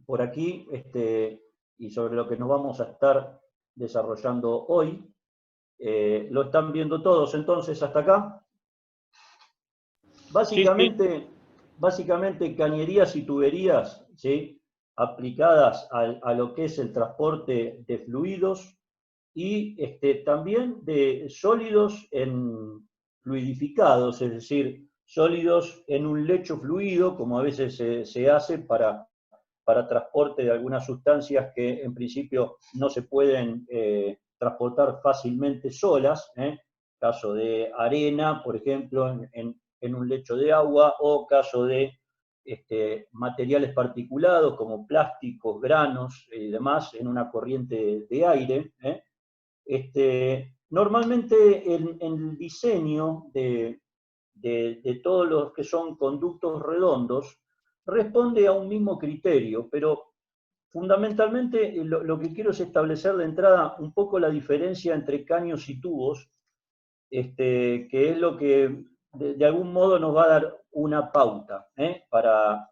por aquí y sobre lo que nos vamos a estar desarrollando hoy. ¿Lo están viendo todos entonces hasta acá? Sí, sí. Básicamente cañerías y tuberías, ¿sí?, aplicadas a lo que es el transporte de fluidos y también de sólidos fluidificados, es decir, sólidos en un lecho fluido, como a veces se hace para transporte de algunas sustancias que en principio no se pueden transportar fácilmente solas, caso de arena, por ejemplo, en un lecho de agua, o caso de materiales particulados como plásticos, granos y demás en una corriente de aire. Normalmente en el diseño de todos los que son conductos redondos responde a un mismo criterio, pero fundamentalmente lo que quiero es establecer de entrada un poco la diferencia entre caños y tubos, que es lo que de algún modo nos va a dar una pauta para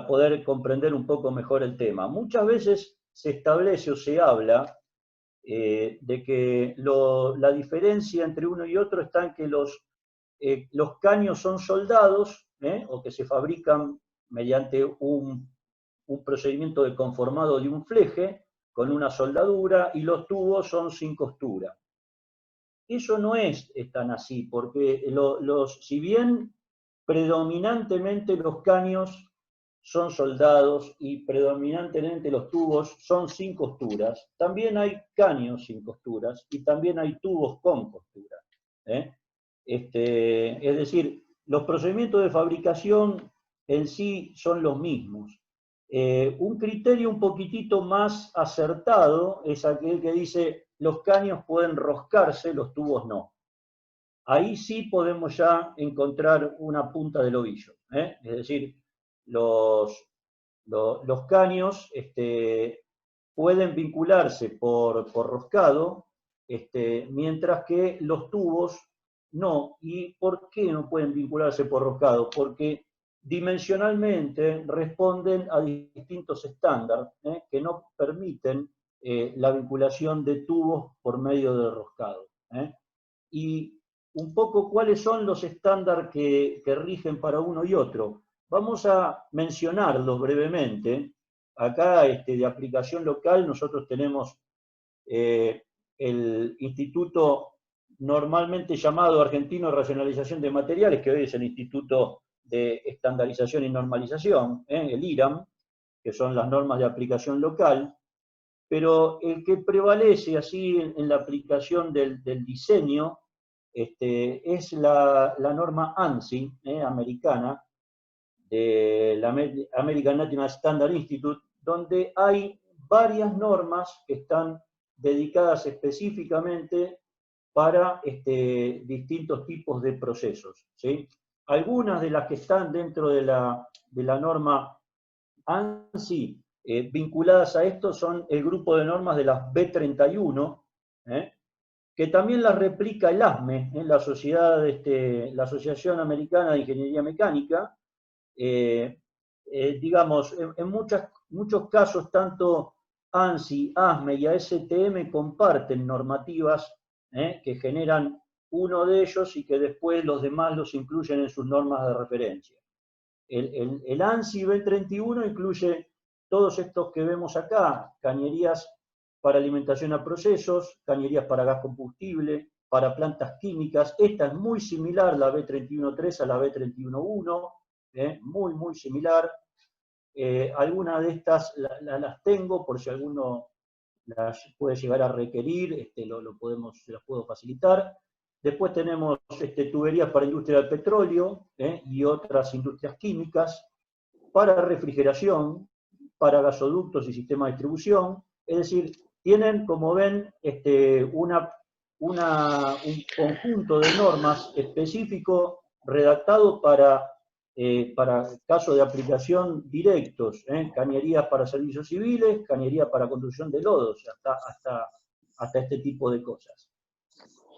poder comprender un poco mejor el tema. Muchas veces se establece o se habla de que la diferencia entre uno y otro está en que los caños son soldados, o que se fabrican mediante un procedimiento de conformado de un fleje con una soldadura, y los tubos son sin costura. Eso no es tan así, porque si bien predominantemente los caños son soldados y predominantemente los tubos son sin costuras, también hay caños sin costuras y también hay tubos con costuras. Es decir, los procedimientos de fabricación en sí son los mismos. Un criterio un poquitito más acertado es aquel que dice los caños pueden roscarse, los tubos no. Ahí sí podemos ya encontrar una punta del ovillo. Es decir, los caños pueden vincularse por roscado, mientras que los tubos no. ¿Y por qué no pueden vincularse por roscado? Porque dimensionalmente responden a distintos estándares que no permiten la vinculación de tubos por medio del roscado. Y un poco cuáles son los estándares que rigen para uno y otro. Vamos a mencionarlos brevemente. Acá de aplicación local nosotros tenemos el Instituto normalmente llamado Argentino de Racionalización de Materiales, que hoy es el Instituto de Estandarización y Normalización, el IRAM, que son las normas de aplicación local, pero el que prevalece así en la aplicación del diseño es la norma ANSI, americana, de la American National Standard Institute, donde hay varias normas que están dedicadas específicamente para distintos tipos de procesos, ¿sí? Algunas de las que están dentro de la norma ANSI vinculadas a esto son el grupo de normas de las B31, que también las replica el ASME, la Asociación Americana de Ingeniería Mecánica. Digamos, en muchos casos, tanto ANSI, ASME y ASTM comparten normativas que generan uno de ellos y que después los demás los incluyen en sus normas de referencia. El ANSI B31 incluye todos estos que vemos acá: cañerías para alimentación a procesos, cañerías para gas combustible, para plantas químicas. Esta es muy similar, la B31.3, a la B31.1, muy similar. Algunas de estas las tengo por si alguno las puede llegar a requerir, se las puedo facilitar. Después tenemos tuberías para industria del petróleo y otras industrias químicas, para refrigeración, para gasoductos y sistemas de distribución. Es decir, tienen, como ven, un conjunto de normas específico redactado para casos de aplicación directos, cañerías para servicios civiles, cañerías para construcción de lodos, hasta este tipo de cosas.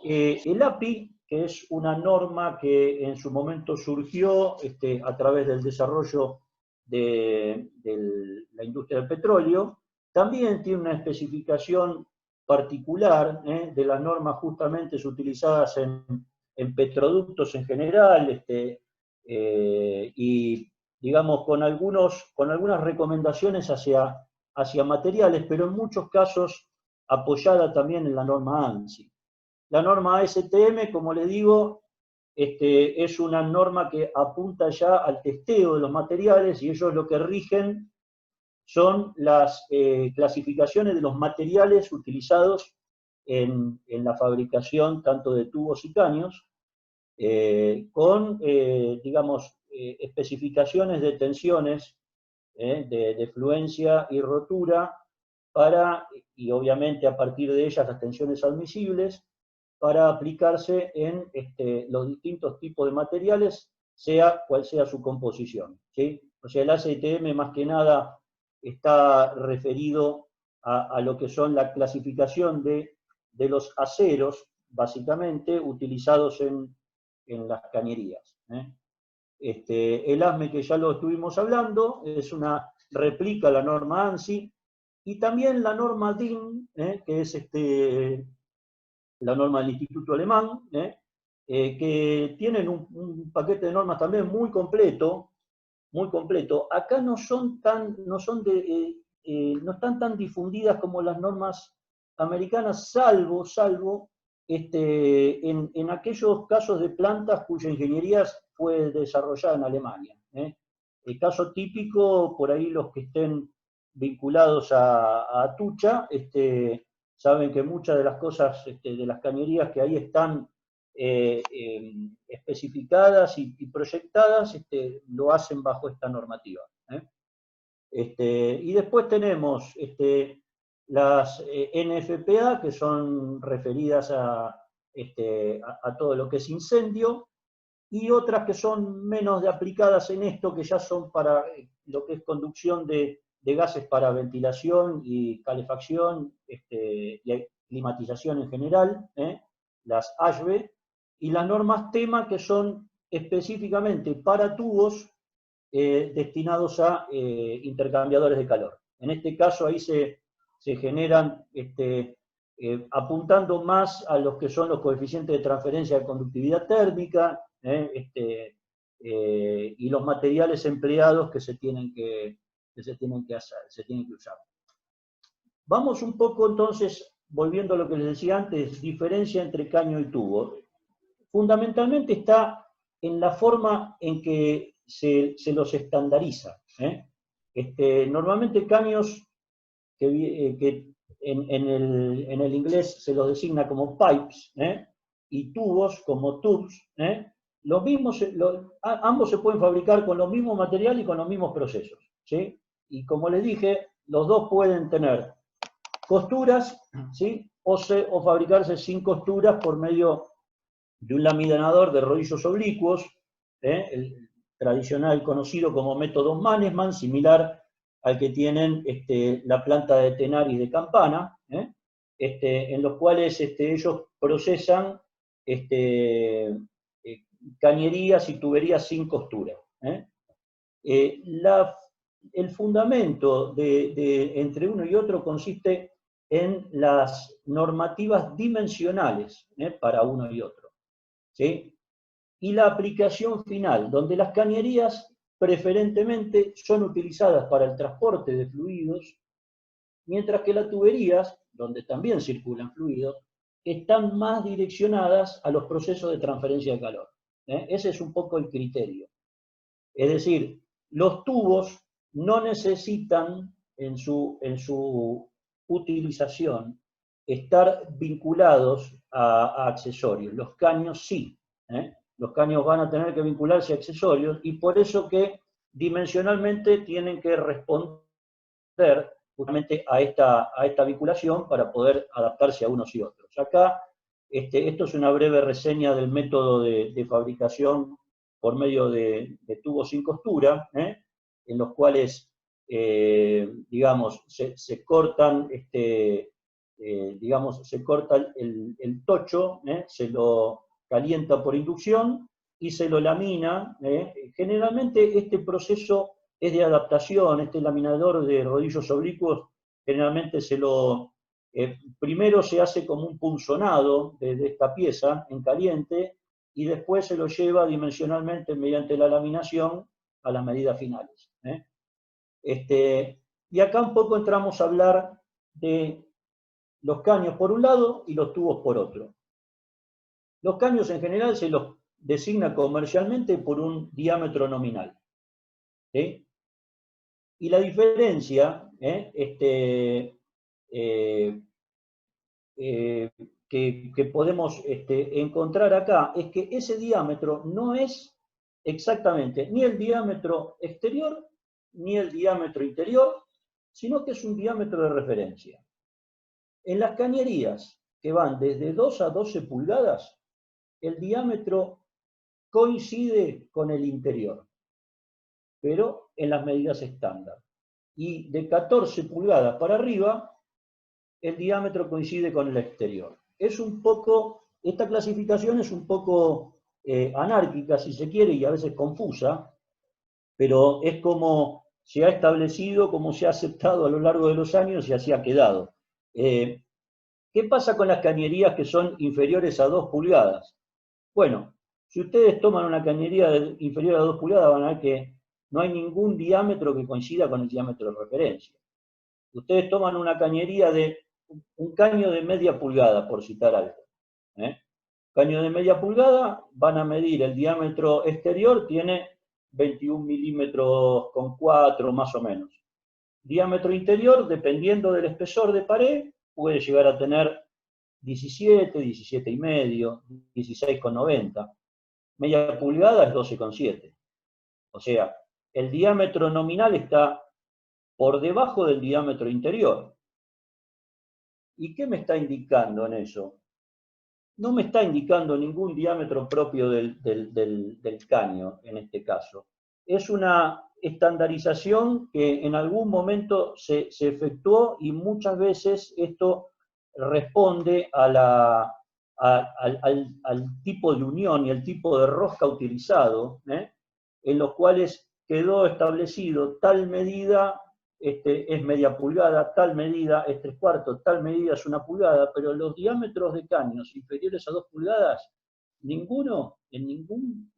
El API, que es una norma que en su momento surgió a través del desarrollo de la industria del petróleo. También tiene una especificación particular de las normas justamente utilizadas en petroductos en general, y digamos con algunas recomendaciones hacia materiales, pero en muchos casos apoyada también en la norma ANSI. La norma ASTM, como les digo, es una norma que apunta ya al testeo de los materiales, y ellos lo que rigen son las clasificaciones de los materiales utilizados en la fabricación tanto de tubos y caños, con, digamos, especificaciones de tensiones, de fluencia y rotura, y obviamente a partir de ellas las tensiones admisibles, para aplicarse en los distintos tipos de materiales, sea cual sea su composición, ¿sí? O sea, el ASTM más que nada está referido a lo que son la clasificación de los aceros, básicamente, utilizados en las cañerías. El ASME, que ya lo estuvimos hablando, es una réplica de la norma ANSI, y también la norma DIN, que es la norma del Instituto Alemán, que tienen un paquete de normas también muy completo, muy completo. Acá no están tan difundidas como las normas americanas, salvo en aquellos casos de plantas cuya ingeniería fue desarrollada en Alemania. El caso típico, por ahí los que estén vinculados a Atucha, saben que muchas de las cosas de las cañerías que ahí están especificadas y proyectadas, lo hacen bajo esta normativa. Y después tenemos las NFPA, que son referidas a todo lo que es incendio, y otras que son menos aplicadas en esto, que ya son para lo que es conducción de gases para ventilación y calefacción, y climatización en general, las ASHVE, y las normas TEMA, que son específicamente para tubos destinados a intercambiadores de calor. En este caso ahí se generan, apuntando más a los que son los coeficientes de transferencia de conductividad térmica, y los materiales empleados que se tienen que usar. Vamos un poco entonces, volviendo a lo que les decía antes, diferencia entre caño y tubo. Fundamentalmente está en la forma en que se los estandariza. Normalmente caños que en el inglés se los designa como pipes, y tubos como tubes, ambos se pueden fabricar con los mismos materiales y con los mismos procesos, ¿sí? Y como les dije, los dos pueden tener costuras, ¿sí? o fabricarse sin costuras por medio de un laminador de rodillos oblicuos, el tradicional conocido como método Mannesmann, similar al que tienen la planta de Tenaris de Campana, en los cuales ellos procesan cañerías y tuberías sin costura. El fundamento entre uno y otro consiste en las normativas dimensionales para uno y otro, ¿sí? Y la aplicación final, donde las cañerías preferentemente son utilizadas para el transporte de fluidos, mientras que las tuberías, donde también circulan fluidos, están más direccionadas a los procesos de transferencia de calor. Ese es un poco el criterio. Es decir, los tubos no necesitan en su utilización estar vinculados a accesorios. Los caños sí. Los caños van a tener que vincularse a accesorios, y por eso que dimensionalmente tienen que responder justamente a esta vinculación para poder adaptarse a unos y otros. Acá, esto es una breve reseña del método de fabricación por medio de tubos sin costura, en los cuales, digamos, se cortan, se corta el tocho, se lo calienta por inducción y se lo lamina. Generalmente este proceso es de adaptación. Este laminador de rodillos oblicuos generalmente primero se hace como un punzonado de esta pieza en caliente y después se lo lleva dimensionalmente mediante la laminación a las medidas finales. Y acá un poco entramos a hablar de los caños por un lado y los tubos por otro. Los caños en general se los designa comercialmente por un diámetro nominal. ¿Sí? Y la diferencia que podemos encontrar acá es que ese diámetro no es exactamente ni el diámetro exterior ni el diámetro interior, sino que es un diámetro de referencia. En las cañerías que van desde 2 a 12 pulgadas, el diámetro coincide con el interior, pero en las medidas estándar. Y de 14 pulgadas para arriba, el diámetro coincide con el exterior. Esta clasificación es un poco anárquica, si se quiere, y a veces confusa, pero es como se ha establecido, como se ha aceptado a lo largo de los años y así ha quedado. ¿Qué pasa con las cañerías que son inferiores a 2 pulgadas? Bueno, si ustedes toman una cañería inferior a 2 pulgadas, van a ver que no hay ningún diámetro que coincida con el diámetro de referencia. Ustedes toman una cañería un caño de media pulgada, por citar algo. Caño de media pulgada, van a medir el diámetro exterior, tiene 21 milímetros con 4, más o menos. Diámetro interior, dependiendo del espesor de pared, puede llegar a tener 17, 17 y medio, 16,90. Media pulgada es 12,7. O sea, el diámetro nominal está por debajo del diámetro interior. ¿Y qué me está indicando en eso? No me está indicando ningún diámetro propio del caño, en este caso. Es una estandarización que en algún momento se efectuó y muchas veces esto responde al tipo de unión y al tipo de rosca utilizado, en los cuales quedó establecido tal medida es media pulgada, tal medida es 3/4, tal medida es 1 pulgada, pero los diámetros de caños inferiores a 2 pulgadas, en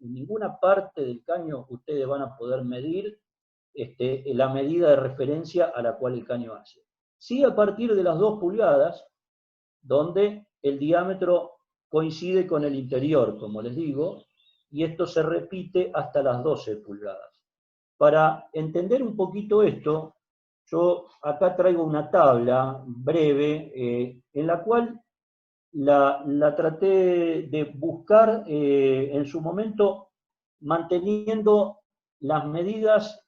ninguna parte del caño ustedes van a poder medir la medida de referencia a la cual el caño hace. Sí, a partir de las 2 pulgadas, donde el diámetro coincide con el interior, como les digo, y esto se repite hasta las 12 pulgadas. Para entender un poquito esto, yo acá traigo una tabla breve en la cual la traté de buscar en su momento manteniendo las medidas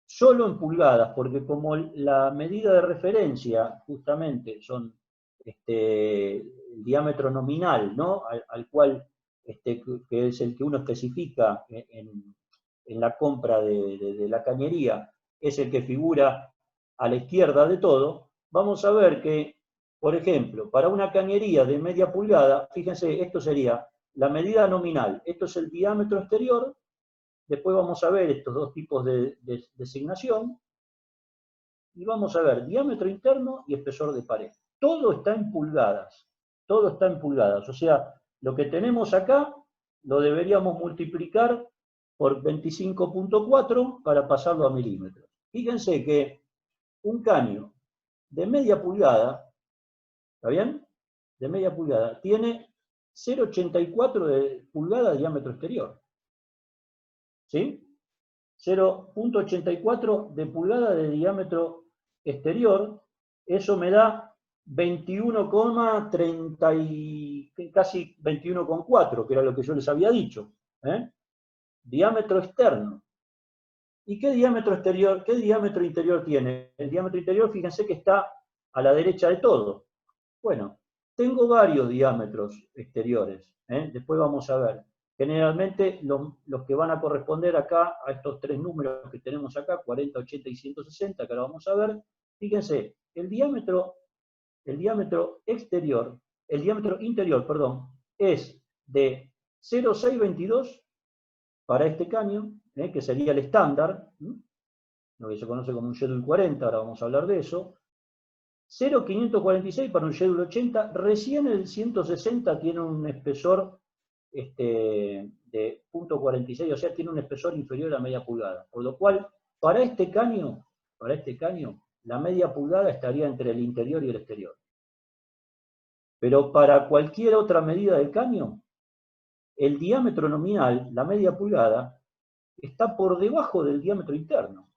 solo en pulgadas, porque como la medida de referencia justamente son el diámetro nominal, ¿no? al cual, que es el que uno especifica en la compra de la cañería, es el que figura a la izquierda de todo, vamos a ver que, por ejemplo, para una cañería de media pulgada, fíjense, esto sería la medida nominal, esto es el diámetro exterior, después vamos a ver estos dos tipos de designación, y vamos a ver diámetro interno y espesor de pared. Todo está en pulgadas, o sea, lo que tenemos acá lo deberíamos multiplicar por 25,4 para pasarlo a milímetros. Fíjense que un caño de media pulgada, ¿está bien? De media pulgada, tiene 0,84 de pulgada de diámetro exterior. ¿Sí? 0,84 de pulgada de diámetro exterior, eso me da 21,30 casi 21,4, que era lo que yo les había dicho. Diámetro externo. ¿Y qué diámetro exterior, qué diámetro interior tiene? El diámetro interior, fíjense que está a la derecha de todo. Bueno, tengo varios diámetros exteriores. Después vamos a ver. Generalmente los que van a corresponder acá a estos tres números que tenemos acá, 40, 80 y 160, que ahora vamos a ver, fíjense, el diámetro interior, perdón, es de 0,622 para este caño, que sería el estándar, lo que se conoce como un Schedule 40, ahora vamos a hablar de eso. 0,546 para un Schedule 80, recién el 160 tiene un espesor de 0,46, o sea, tiene un espesor inferior a media pulgada. Por lo cual, para este caño, la media pulgada estaría entre el interior y el exterior. Pero para cualquier otra medida del caño, el diámetro nominal, la media pulgada, está por debajo del diámetro interno.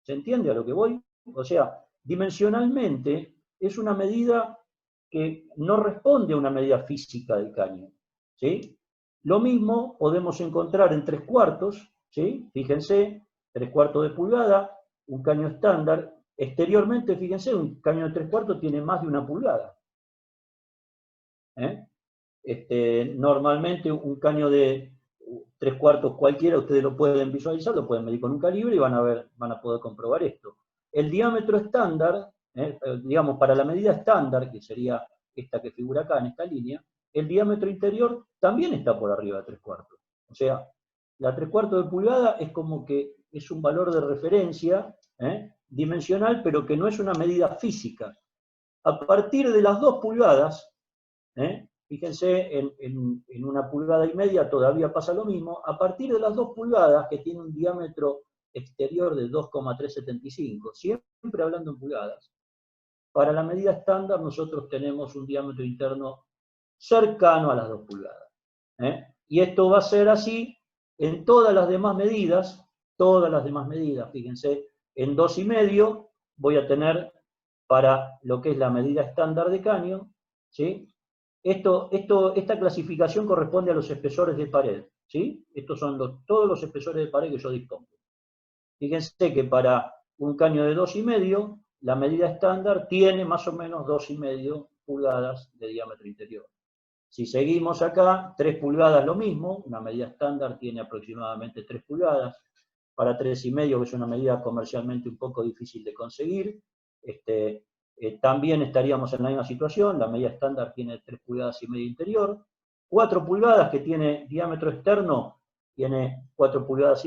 ¿Se entiende a lo que voy? O sea, dimensionalmente es una medida que no responde a una medida física del caño, ¿sí? Lo mismo podemos encontrar en 3/4, ¿sí? Fíjense, 3/4 de pulgada, un caño estándar. Exteriormente, fíjense, un caño de 3/4 tiene más de 1 pulgada. Normalmente un caño de 3/4 cualquiera, ustedes lo pueden visualizar, lo pueden medir con un calibre y van a poder comprobar esto. El diámetro estándar, digamos, para la medida estándar, que sería esta que figura acá en esta línea, el diámetro interior también está por arriba de 3/4. O sea, la 3/4 de pulgada es como que es un valor de referencia dimensional, pero que no es una medida física. A partir de las 2 pulgadas, fíjense, en 1,5 pulgadas todavía pasa lo mismo. A partir de las 2 pulgadas, que tiene un diámetro exterior de 2,375, siempre hablando en pulgadas, para la medida estándar nosotros tenemos un diámetro interno cercano a las 2 pulgadas. Y esto va a ser así en todas las demás medidas, fíjense, en 2,5 voy a tener para lo que es la medida estándar de caño, ¿sí? Esta clasificación corresponde a los espesores de pared, ¿sí? Estos son todos los espesores de pared que yo dispongo. Fíjense que para un caño de 2,5, la medida estándar tiene más o menos 2,5 pulgadas de diámetro interior. Si seguimos acá, 3 pulgadas lo mismo, una medida estándar tiene aproximadamente 3 pulgadas. Para 3,5, que es una medida comercialmente un poco difícil de conseguir, también estaríamos en la misma situación, la medida estándar tiene 3,5 pulgadas interior, 4 pulgadas que tiene diámetro externo, tiene 4,5 pulgadas.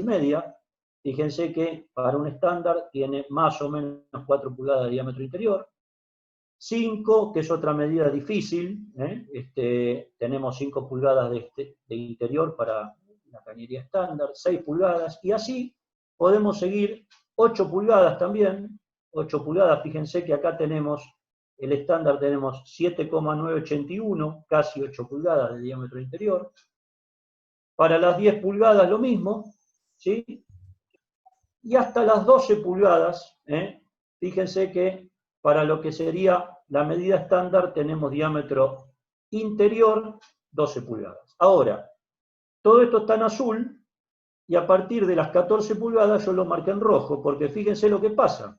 Fíjense que para un estándar tiene más o menos 4 pulgadas de diámetro interior. 5, que es otra medida difícil, tenemos 5 pulgadas de interior para la cañería estándar, 6 pulgadas, y así podemos seguir. 8 pulgadas también, 8 pulgadas, fíjense que acá tenemos, el estándar tenemos 7,981, casi 8 pulgadas de diámetro interior. Para las 10 pulgadas lo mismo, ¿sí? Y hasta las 12 pulgadas, fíjense que para lo que sería la medida estándar tenemos diámetro interior 12 pulgadas. Ahora, todo esto está en azul, y a partir de las 14 pulgadas yo lo marqué en rojo, porque fíjense lo que pasa.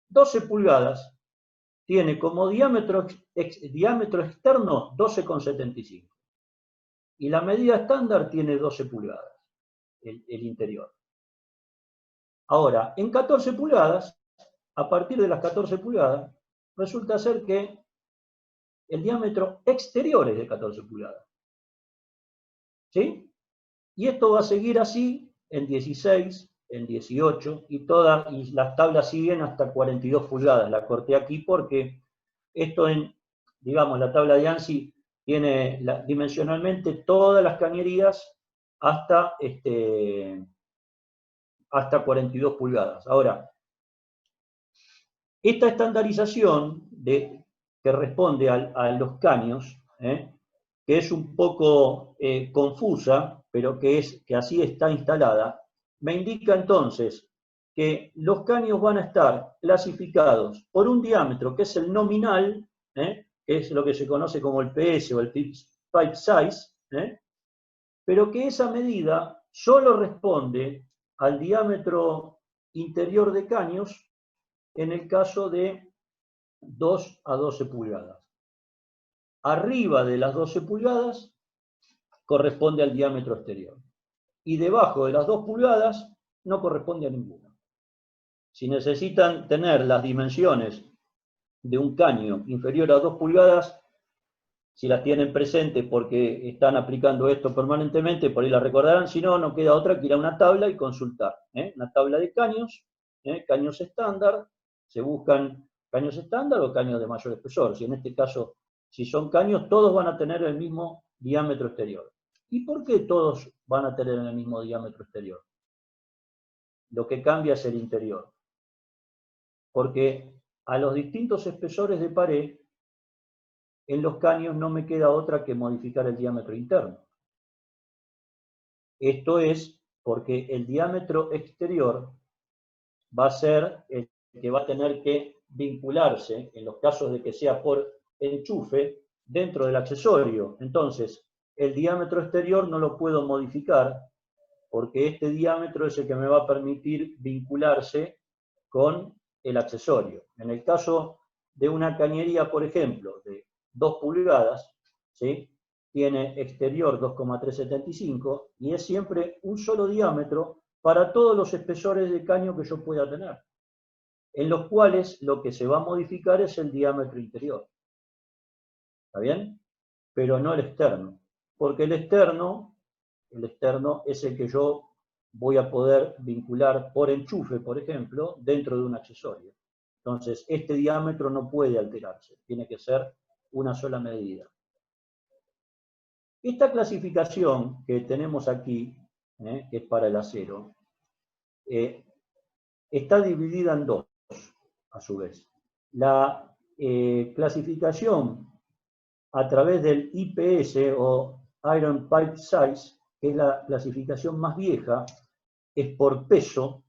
12 pulgadas tiene como diámetro externo 12,75. Y la medida estándar tiene 12 pulgadas, el interior. Ahora, en 14 pulgadas, a partir de las 14 pulgadas, resulta ser que el diámetro exterior es de 14 pulgadas. ¿Sí? Y esto va a seguir así en 16, en 18, y las tablas siguen hasta 42 pulgadas. La corté aquí porque esto digamos, la tabla de ANSI tiene dimensionalmente todas las cañerías hasta 42 pulgadas. Ahora, esta estandarización que responde a los caños, que es un poco confusa, pero que así está instalada, me indica entonces que los caños van a estar clasificados por un diámetro que es el nominal, que es lo que se conoce como el PS o el pipe size, pero que esa medida solo responde al diámetro interior de caños en el caso de 2 a 12 pulgadas. Arriba de las 12 pulgadas corresponde al diámetro exterior. Y debajo de las 2 pulgadas no corresponde a ninguno. Si necesitan tener las dimensiones de un caño inferior a 2 pulgadas, si las tienen presentes porque están aplicando esto permanentemente, por ahí las recordarán, si no, no queda otra que ir a una tabla y consultar. Una tabla de caños, caños estándar, se buscan caños estándar o caños de mayor espesor. Si en este caso, si son caños, todos van a tener el mismo diámetro exterior. ¿Y por qué todos van a tener el mismo diámetro exterior? Lo que cambia es el interior. Porque a los distintos espesores de pared, en los caños no me queda otra que modificar el diámetro interno. Esto es porque el diámetro exterior va a ser el que va a tener que vincularse, en los casos de que sea por enchufe, dentro del accesorio. Entonces, el diámetro exterior no lo puedo modificar porque este diámetro es el que me va a permitir vincularse con el accesorio. En el caso de una cañería, por ejemplo, de 2 pulgadas, ¿sí? Tiene exterior 2,375 y es siempre un solo diámetro para todos los espesores de caño que yo pueda tener, en los cuales lo que se va a modificar es el diámetro interior. ¿Está bien? Pero no el externo, porque el externo es el que yo voy a poder vincular por enchufe, por ejemplo, dentro de un accesorio. Entonces, este diámetro no puede alterarse, tiene que ser una sola medida. Esta clasificación que tenemos aquí, que es para el acero, está dividida en dos, a su vez. La clasificación a través del IPS o Iron Pipe Size, que es la clasificación más vieja, es por peso,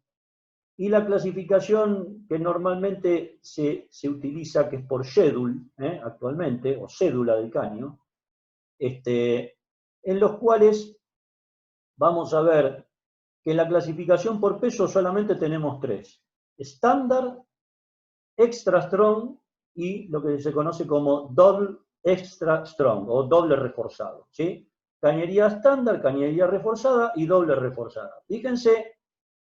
y la clasificación que normalmente se utiliza, que es por schedule, actualmente, o cédula del caño, en los cuales vamos a ver que en la clasificación por peso solamente tenemos 3. Estándar, extra strong y lo que se conoce como double extra strong o doble reforzado, ¿sí? Cañería estándar, cañería reforzada y doble reforzada. Fíjense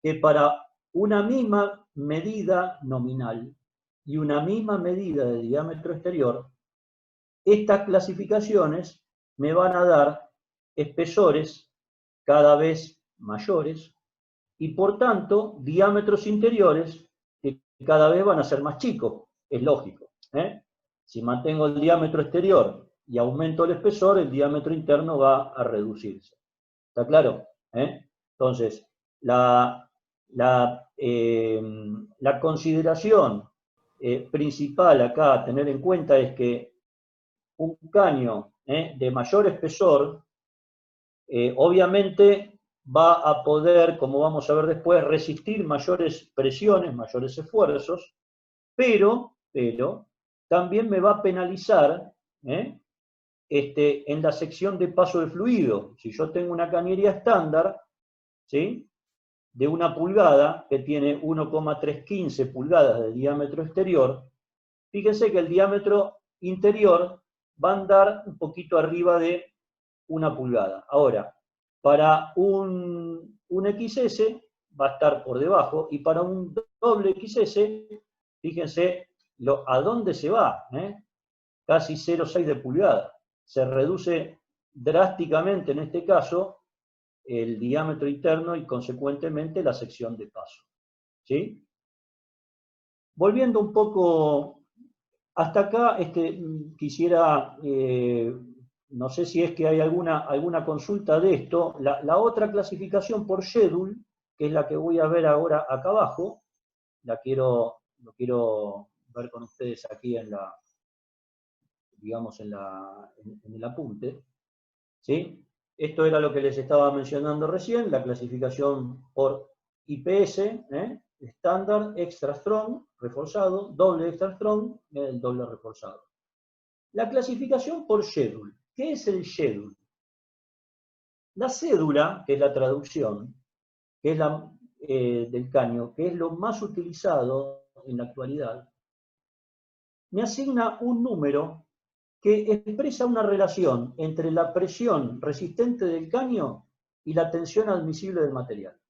que para una misma medida nominal y una misma medida de diámetro exterior, estas clasificaciones me van a dar espesores cada vez mayores y por tanto diámetros interiores que cada vez van a ser más chicos, es lógico. Si mantengo el diámetro exterior y aumento el espesor, el diámetro interno va a reducirse. ¿Está claro? Entonces, la consideración principal acá a tener en cuenta es que un caño de mayor espesor, obviamente va a poder, como vamos a ver después, resistir mayores presiones, mayores esfuerzos, pero también me va a penalizar en la sección de paso de fluido. Si yo tengo una cañería estándar, ¿sí?, de 1 pulgada, que tiene 1,315 pulgadas de diámetro exterior, fíjense que el diámetro interior va a andar un poquito arriba de 1 pulgada. Ahora, para un XS va a estar por debajo, y para un doble XS, fíjense a dónde se va, casi 0,6 de pulgada. Se reduce drásticamente en este caso el diámetro interno y consecuentemente la sección de paso. ¿Sí? Volviendo un poco hasta acá, quisiera, no sé si es que hay alguna consulta de esto. La otra clasificación por schedule, que es la que voy a ver ahora acá abajo, lo quiero ver con ustedes aquí en digamos en el apunte, ¿sí? Esto era lo que les estaba mencionando recién, la clasificación por IPS, estándar, extra strong, reforzado, doble extra strong, el doble reforzado. La clasificación por schedule. ¿Qué es el schedule? La cédula, que es la traducción, que es del caño, que es lo más utilizado en la actualidad, me asigna un número que expresa una relación entre la presión resistente del caño y la tensión admisible del material.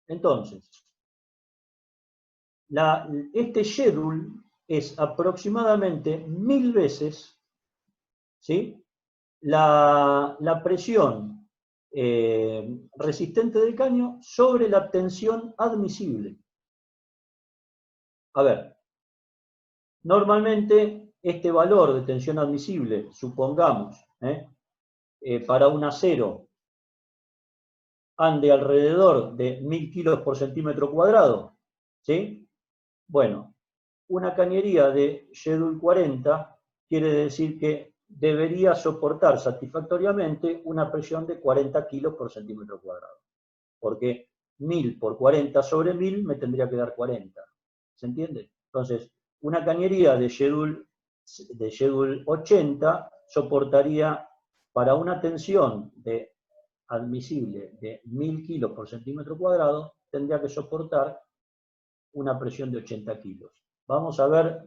Entonces, este schedule es aproximadamente 1000 veces ¿sí? La presión resistente del caño sobre la tensión admisible. A ver, normalmente este valor de tensión admisible, supongamos, para un acero ande alrededor de 1000 kilos por centímetro cuadrado, ¿sí? Bueno, una cañería de Shedul 40 quiere decir que debería soportar satisfactoriamente una presión de 40 kilos por centímetro cuadrado. Porque 1000 por 40 sobre 1000 me tendría que dar 40. ¿Se entiende? Entonces, una cañería de Shedul 80 soportaría para una tensión admisible de 1000 kilos por centímetro cuadrado, tendría que soportar una presión de 80 kilos. Vamos a ver,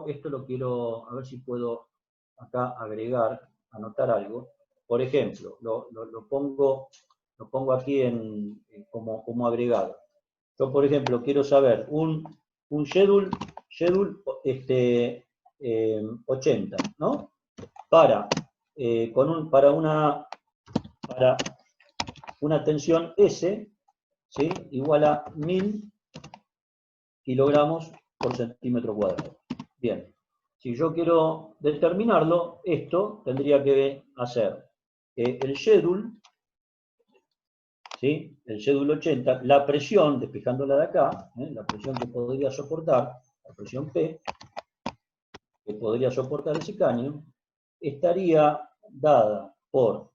esto lo quiero, a ver si puedo acá agregar, anotar algo. Por ejemplo, lo pongo aquí como agregado. Yo, por ejemplo, quiero saber un schedule 80, ¿no? Para una tensión S, ¿sí? Igual a 1000 kilogramos por centímetro cuadrado. Bien, si yo quiero determinarlo, esto tendría que hacer el schedule, ¿sí? El schedule 80, la presión, despejándola de acá, la presión que podría soportar, la presión P, que podría soportar ese caño, estaría dada por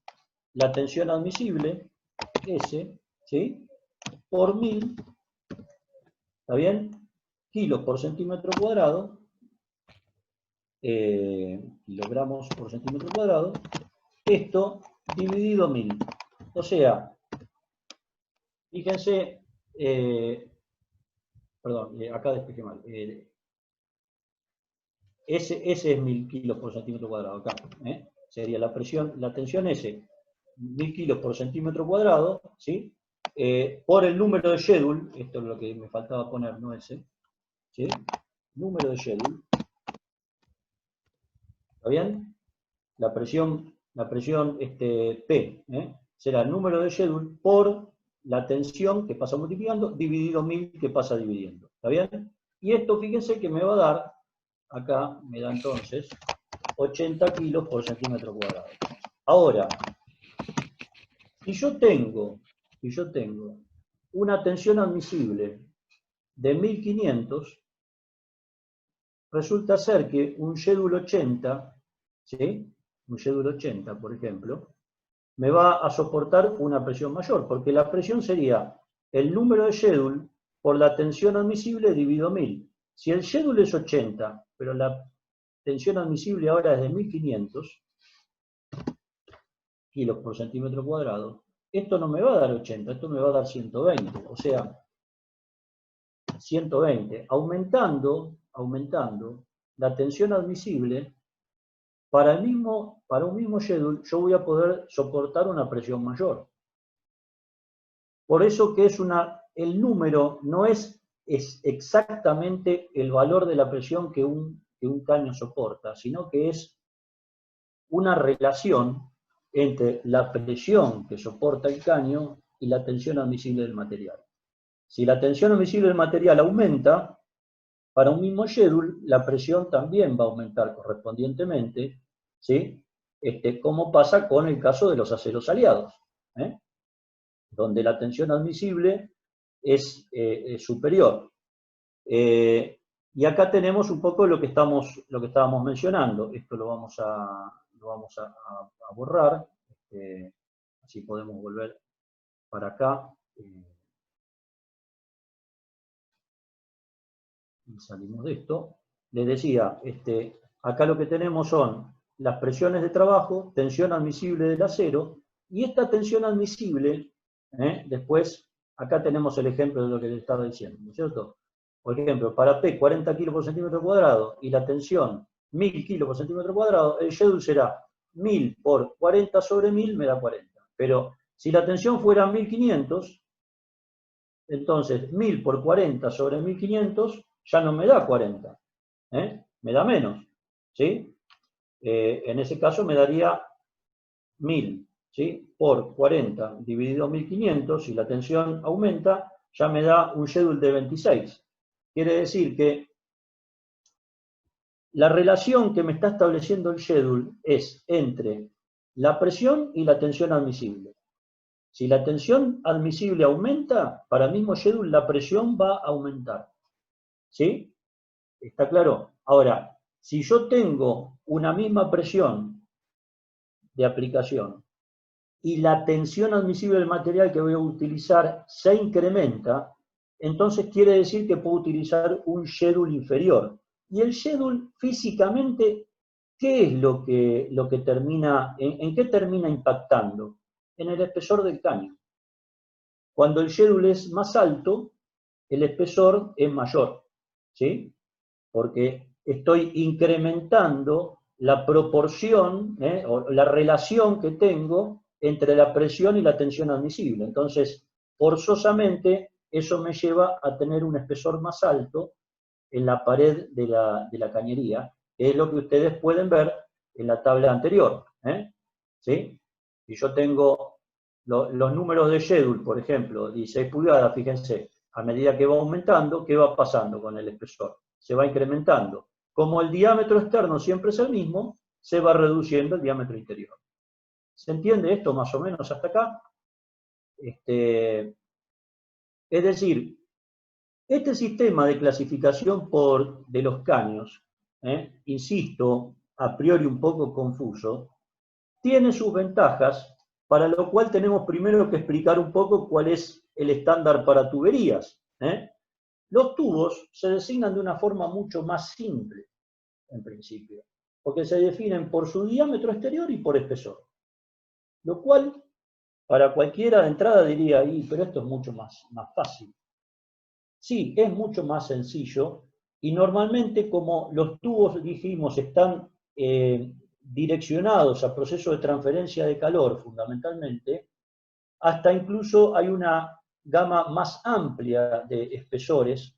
la tensión admisible, S, ¿sí? Por 1000, ¿está bien? Kilos por centímetro cuadrado, kilogramos por centímetro cuadrado, esto dividido 1000. O sea, fíjense, perdón, acá despejé mal. Ese es 1000 kilos por centímetro cuadrado, acá. Sería la presión, la tensión S, 1000 kilos por centímetro cuadrado, ¿sí? Por el número de schedule, esto es lo que me faltaba poner, no ese, ¿sí? Número de schedule. ¿Está bien? La presión P, será el número de schedule por la tensión que pasa multiplicando, dividido 1000 que pasa dividiendo. ¿Está bien? Y esto, fíjense que me va a dar, acá me da entonces 80 kilos por centímetro cuadrado. Ahora, si yo tengo una tensión admisible de 1500, resulta ser que un schedule 80, ¿sí? Un schedule 80, por ejemplo, me va a soportar una presión mayor, porque la presión sería el número de schedule por la tensión admisible dividido 1000. Si el schedule es 80, pero la tensión admisible ahora es de 1500 kilos por centímetro cuadrado, esto no me va a dar 80, esto me va a dar 120. O sea, 120, aumentando la tensión admisible, para un mismo schedule yo voy a poder soportar una presión mayor. Por eso que el número no es exactamente el valor de la presión que un caño soporta, sino que es una relación entre la presión que soporta el caño y la tensión admisible del material. Si la tensión admisible del material aumenta, para un mismo schedule, la presión también va a aumentar correspondientemente, ¿sí? Como pasa con el caso de los aceros aliados, donde la tensión admisible es superior. Y acá tenemos un poco lo que estábamos mencionando. Esto lo vamos a borrar, así podemos volver para acá. Y salimos de esto. Les decía, acá lo que tenemos son las presiones de trabajo, tensión admisible del acero, y esta tensión admisible, después, acá tenemos el ejemplo de lo que les estaba diciendo, ¿no es cierto? Por ejemplo, para P 40 kilos por centímetro cuadrado y la tensión 1000 kilos por centímetro cuadrado, el schedule será 1000 por 40 sobre 1000 me da 40. Pero si la tensión fuera 1500, entonces 1000 por 40 sobre 1500 ya no me da 40, me da menos, ¿sí? En ese caso me daría 1000, ¿sí? Por 40 dividido 1500, si la tensión aumenta, ya me da un schedule de 26. Quiere decir que la relación que me está estableciendo el schedule es entre la presión y la tensión admisible. Si la tensión admisible aumenta, para el mismo schedule la presión va a aumentar. ¿Sí? ¿Está claro? Ahora, si yo tengo una misma presión de aplicación y la tensión admisible del material que voy a utilizar se incrementa, entonces quiere decir que puedo utilizar un schedule inferior. Y el schedule físicamente, ¿qué es lo que termina, en qué termina impactando? En el espesor del caño. Cuando el schedule es más alto, el espesor es mayor, ¿sí? Porque estoy incrementando la proporción, o la relación que tengo entre la presión y la tensión admisible. Entonces, forzosamente, eso me lleva a tener un espesor más alto en la pared de la cañería, que es lo que ustedes pueden ver en la tabla anterior. ¿Sí? Si yo tengo los números de schedule, por ejemplo, 16 pulgadas, fíjense, a medida que va aumentando, ¿qué va pasando con el espesor? Se va incrementando. Como el diámetro externo siempre es el mismo, se va reduciendo el diámetro interior. ¿Se entiende esto más o menos hasta acá? Es decir, este sistema de clasificación de los caños, insisto, a priori un poco confuso, tiene sus ventajas, para lo cual tenemos primero que explicar un poco cuál es el estándar para tuberías. Los tubos se designan de una forma mucho más simple, en principio, porque se definen por su diámetro exterior y por espesor. Lo cual, para cualquiera de entrada diría, pero esto es mucho más fácil. Sí, es mucho más sencillo, y normalmente como los tubos, dijimos, están direccionados a procesos de transferencia de calor, fundamentalmente, hasta incluso hay una gama más amplia de espesores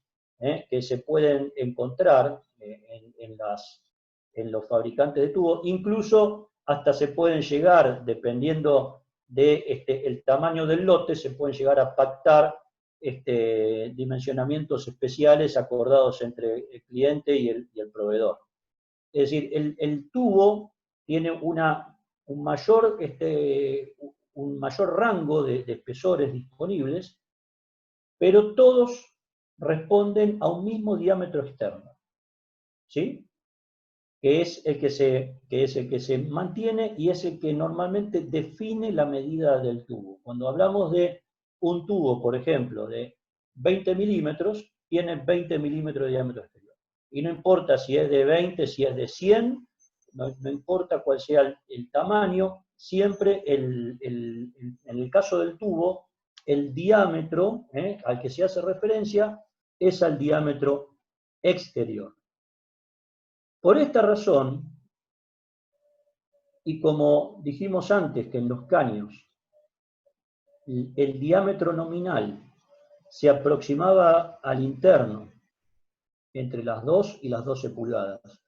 que se pueden encontrar en los fabricantes de tubos, incluso hasta se pueden llegar, dependiendo del tamaño del lote, se pueden llegar a pactar dimensionamientos especiales acordados entre el cliente y el proveedor. Es decir, el tubo tiene un mayor rango de espesores disponibles, pero todos responden a un mismo diámetro externo, ¿sí? Que es el que se mantiene y es el que normalmente define la medida del tubo. Cuando hablamos de un tubo, por ejemplo, de 20 milímetros, tiene 20 milímetros de diámetro exterior. Y no importa si es de 20, si es de 100, no importa cuál sea el tamaño, siempre en el caso del tubo, el diámetro al que se hace referencia es al diámetro exterior. Por esta razón, y como dijimos antes que en los caños el diámetro nominal se aproximaba al interno entre las 2 y las 12 pulgadas,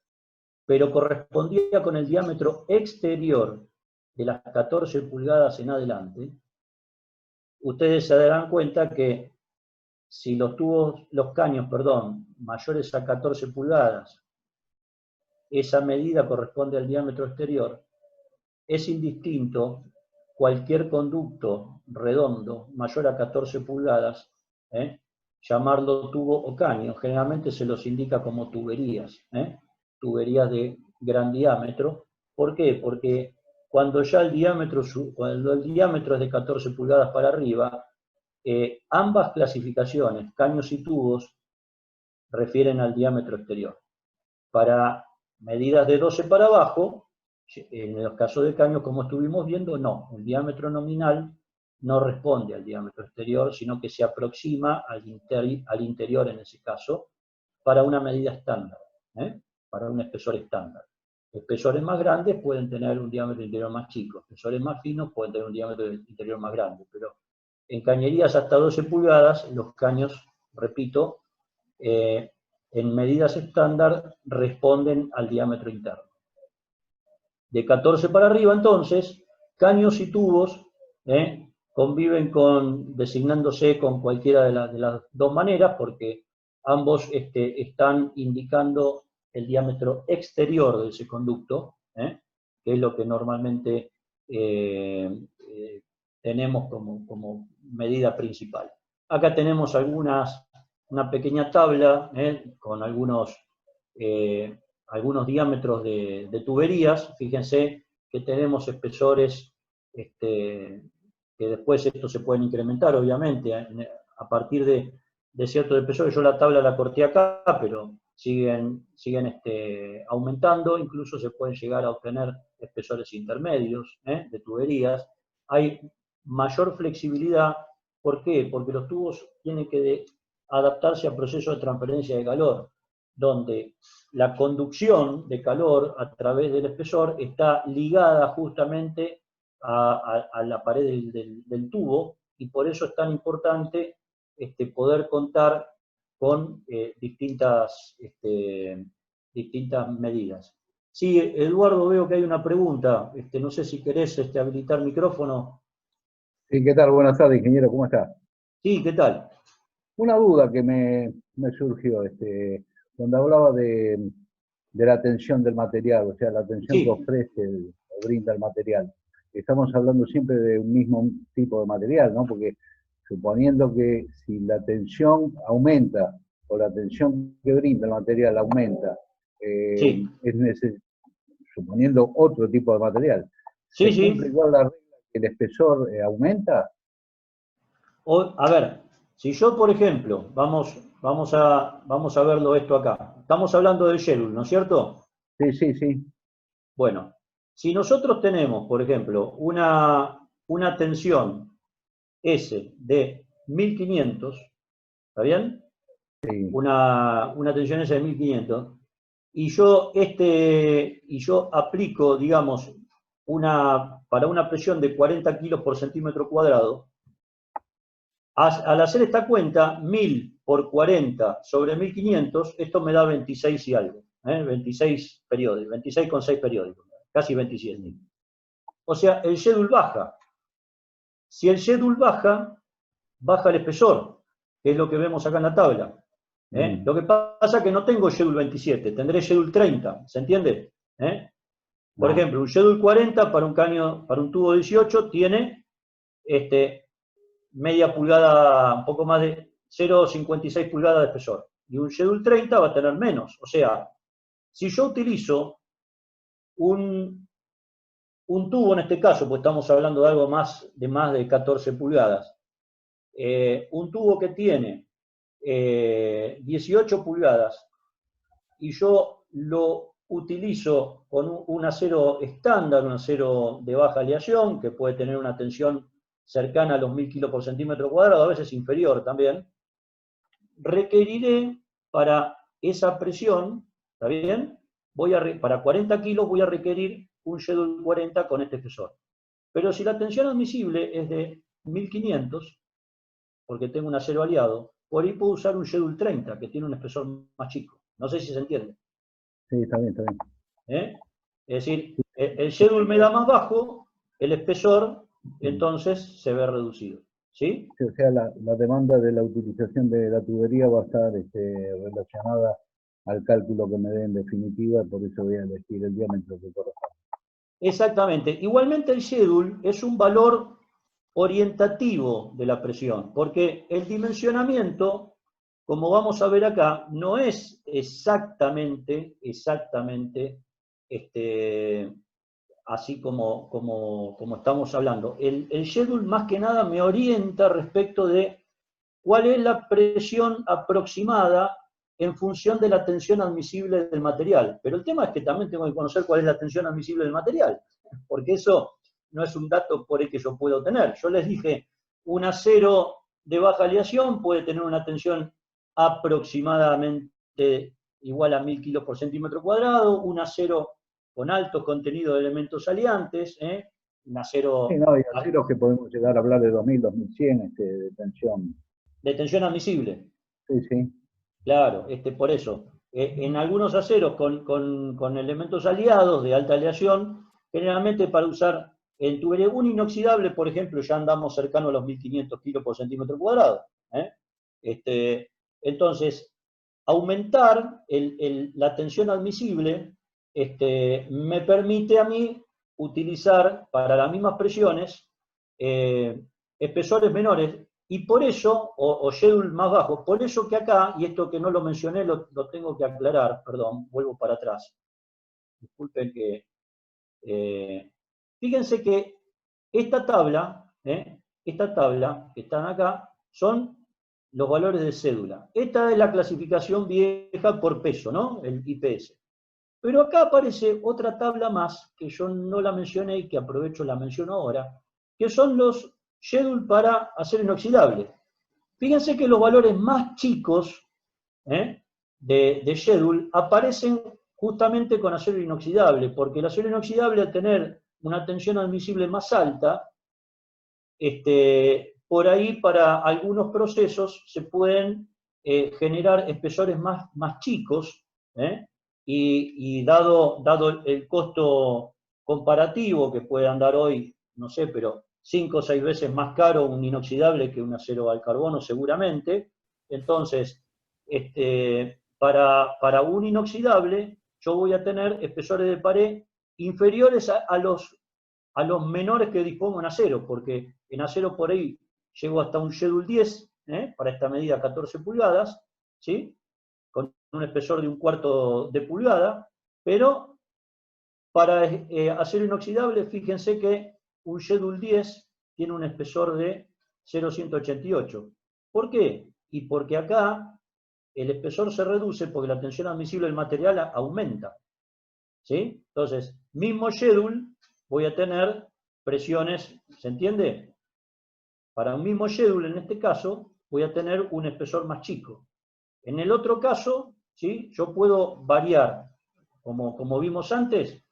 pero correspondía con el diámetro exterior de las 14 pulgadas en adelante, ustedes se darán cuenta que si los caños, mayores a 14 pulgadas, esa medida corresponde al diámetro exterior, es indistinto cualquier conducto redondo mayor a 14 pulgadas, llamarlo tubo o caño, generalmente se los indica como tuberías, tuberías de gran diámetro. ¿Por qué? Porque cuando ya el diámetro es de 14 pulgadas para arriba, ambas clasificaciones, caños y tubos, refieren al diámetro exterior. Para medidas de 12 para abajo, en los casos de caños, como estuvimos viendo, no. El diámetro nominal no responde al diámetro exterior, sino que se aproxima al interior en ese caso, para una medida estándar, para un espesor estándar. Espesores más grandes pueden tener un diámetro interior más chico, espesores más finos pueden tener un diámetro interior más grande, pero en cañerías hasta 12 pulgadas, los caños, repito, en medidas estándar responden al diámetro interno. De 14 para arriba, entonces, caños y tubos conviven designándose con cualquiera de las dos maneras, porque ambos están indicando el diámetro exterior de ese conducto, que es lo que normalmente tenemos como medida principal. Acá tenemos una pequeña tabla con algunos diámetros de tuberías. Fíjense que tenemos espesores que después estos se pueden incrementar, obviamente, a partir de ciertos espesores. Yo la tabla la corté acá, pero siguen aumentando. Incluso se pueden llegar a obtener espesores intermedios de tuberías. Hay mayor flexibilidad. ¿Por qué? Porque los tubos tienen que adaptarse a procesos de transferencia de calor, donde la conducción de calor a través del espesor está ligada justamente a la pared del tubo, y por eso es tan importante poder contar con distintas medidas. Sí, Eduardo, veo que hay una pregunta. No sé si querés habilitar micrófono. Sí, ¿qué tal? Buenas tardes, ingeniero, ¿cómo está? Sí, ¿qué tal? Una duda que me surgió, cuando hablaba de la tensión del material, o sea, la tensión que Sí, ofrece o brinda el material. Estamos hablando siempre de un mismo tipo de material, ¿no? Porque suponiendo que si la tensión aumenta o la tensión que brinda el material aumenta, sí, suponiendo otro tipo de material, sí, ¿se cumple sí. igual la regla que el espesor aumenta? A ver, si yo, por ejemplo, vamos a verlo esto acá. Estamos hablando del schedule, ¿no es cierto? Sí, sí, sí. Bueno, si nosotros tenemos, por ejemplo, una tensión S de 1500, ¿está bien? Sí. Una tensión S de 1500, y yo aplico, digamos, para una presión de 40 kilos por centímetro cuadrado. Al hacer esta cuenta, 1000 por 40 sobre 1500, esto me da 26 y algo, 26 periódicos, 26,6 periódicos, casi 27. O sea, el schedule baja. Si el schedule baja, baja el espesor, que es lo que vemos acá en la tabla. Lo que pasa es que no tengo schedule 27, tendré schedule 30, ¿se entiende? Por ejemplo, un schedule 40 para un tubo 18 tiene media pulgada, un poco más de 0,56 pulgadas de espesor. Y un schedule 30 va a tener menos. O sea, si yo utilizo un tubo en este caso, pues estamos hablando de algo más de 14 pulgadas, un tubo que tiene 18 pulgadas y yo lo utilizo con un acero estándar, un acero de baja aleación, que puede tener una tensión cercana a los 1000 kilos por centímetro cuadrado, a veces inferior también, requeriré para esa presión, ¿está bien? Para 40 kilos voy a requerir un schedule 40 con este espesor. Pero si la tensión admisible es de 1500, porque tengo un acero aliado, por ahí puedo usar un schedule 30, que tiene un espesor más chico. No sé si se entiende. Sí, está bien, está bien. Es decir, el schedule me da más bajo, el espesor entonces se ve reducido. ¿Sí? Sí, o sea, la demanda de la utilización de la tubería va a estar relacionada al cálculo que me dé en definitiva, por eso voy a elegir el diámetro que corresponde. Exactamente. Igualmente el schedule es un valor orientativo de la presión, porque el dimensionamiento, como vamos a ver acá, no es exactamente así como estamos hablando. El schedule más que nada me orienta respecto de cuál es la presión aproximada en función de la tensión admisible del material. Pero el tema es que también tengo que conocer cuál es la tensión admisible del material, porque eso no es un dato por el que yo puedo tener. Yo les dije, un acero de baja aleación puede tener una tensión aproximadamente igual a 1000 kilos por centímetro cuadrado, un acero con alto contenido de elementos aliantes, un Sí, acero no, y aceros que podemos llegar a hablar de 2000, 2100 de tensión. de tensión admisible. Sí, sí. Claro, por eso. En algunos aceros con elementos aliados de alta aleación generalmente para usar en tubería. Un inoxidable, por ejemplo, ya andamos cercano a los 1500 kilos por centímetro cuadrado. Entonces, aumentar la tensión admisible me permite a mí utilizar para las mismas presiones espesores menores, y por eso, o schedule más bajo, por eso que acá, y esto que no lo mencioné lo tengo que aclarar, perdón, vuelvo para atrás. Disculpen que... fíjense que esta tabla que están acá, son los valores de cédula. Esta es la clasificación vieja por peso, ¿no? El IPS. Pero acá aparece otra tabla más, que yo no la mencioné y que aprovecho la menciono ahora, que son los schedule para acero inoxidable. Fíjense que los valores más chicos de schedule aparecen justamente con acero inoxidable, porque el acero inoxidable, al tener una tensión admisible más alta, por ahí para algunos procesos se pueden generar espesores más chicos, y dado el costo comparativo que puede andar hoy, no sé, pero 5 o 6 veces más caro un inoxidable que un acero al carbono seguramente, entonces para un inoxidable yo voy a tener espesores de pared inferiores a los menores que dispongo en acero, porque en acero por ahí llego hasta un schedule 10, para esta medida 14 pulgadas, ¿sí? Con un espesor de 1/4 de pulgada, pero para acero inoxidable, fíjense que un schedule 10 tiene un espesor de 0,188. ¿Por qué? Y porque acá el espesor se reduce porque la tensión admisible del material aumenta, ¿sí? Entonces, mismo schedule, voy a tener presiones, ¿se entiende? Para un mismo schedule, en este caso, voy a tener un espesor más chico. En el otro caso, ¿sí? Yo puedo variar, como vimos antes,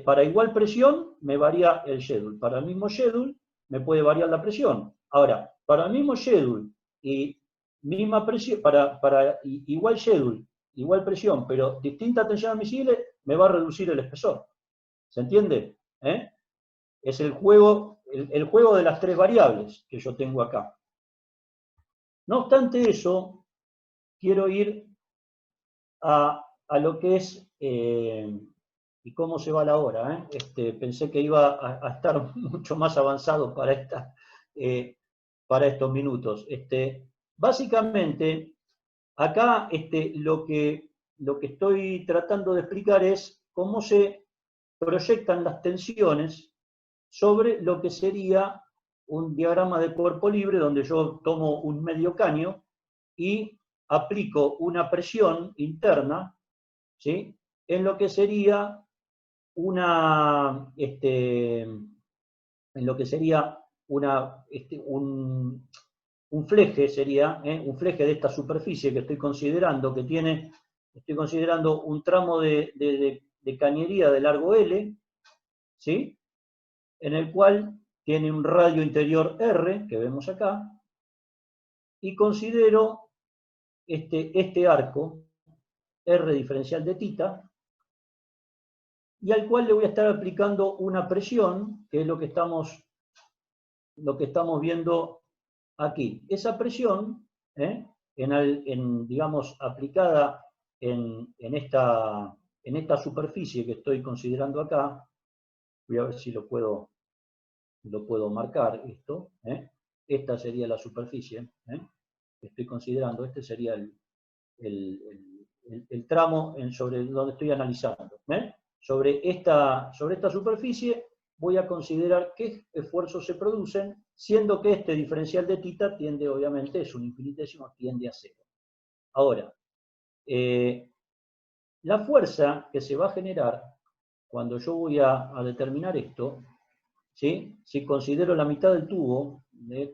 para igual presión me varía el schedule. Para el mismo schedule me puede variar la presión. Ahora, para el mismo schedule y misma presión, para igual schedule, igual presión, pero distinta tensión admisible, me va a reducir el espesor. ¿Se entiende? Es el juego de las 3 variables que yo tengo acá. No obstante eso, quiero ir a lo que es, y cómo se va la hora. Pensé que iba a estar mucho más avanzado para estos minutos. Básicamente, acá lo que estoy tratando de explicar es cómo se proyectan las tensiones sobre lo que sería un diagrama de cuerpo libre, donde yo tomo un medio caño y aplico una presión interna, ¿sí? En lo que sería un fleje, sería un fleje de esta superficie que estoy considerando, estoy considerando un tramo de cañería de largo L, ¿sí? En el cual tiene un radio interior R, que vemos acá, y considero este arco, R diferencial de tita, y al cual le voy a estar aplicando una presión, que es lo que estamos viendo aquí. Esa presión, digamos, aplicada en esta superficie que estoy considerando acá, voy a ver si lo puedo marcar esto. Esta sería la superficie que estoy considerando. Este sería el tramo sobre donde estoy analizando. Sobre esta superficie voy a considerar qué esfuerzos se producen, siendo que este diferencial de tita tiende, obviamente, es un infinitésimo, tiende a 0. Ahora, la fuerza que se va a generar cuando yo voy a determinar esto, ¿sí? Si considero la mitad del tubo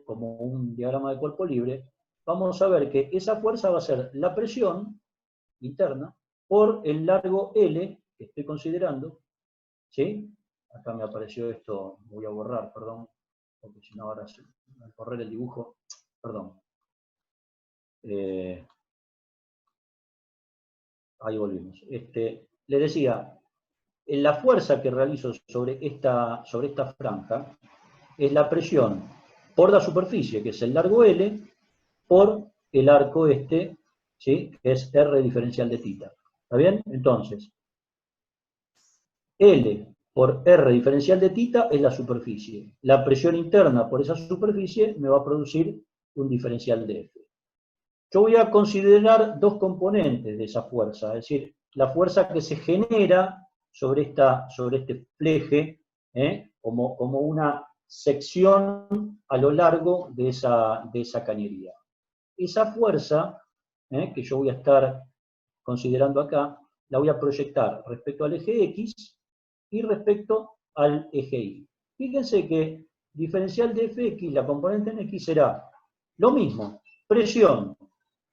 como un diagrama de cuerpo libre, vamos a ver que esa fuerza va a ser la presión interna por el largo L que estoy considerando, ¿sí? Acá me apareció esto, voy a borrar, perdón, porque si no ahora al correr el dibujo, perdón. Ahí volvimos. Le decía, la fuerza que realizo sobre esta franja es la presión por la superficie, que es el largo L, por el arco este, ¿sí? Que es R diferencial de θ. ¿Está bien? Entonces, L por R diferencial de θ es la superficie. La presión interna por esa superficie me va a producir un diferencial de F. Yo voy a considerar dos componentes de esa fuerza, es decir, la fuerza que se genera sobre este fleje, como una sección a lo largo de esa cañería. Esa fuerza, que yo voy a estar considerando acá, la voy a proyectar respecto al eje X y respecto al eje Y. Fíjense que diferencial de Fx, la componente en X será lo mismo, presión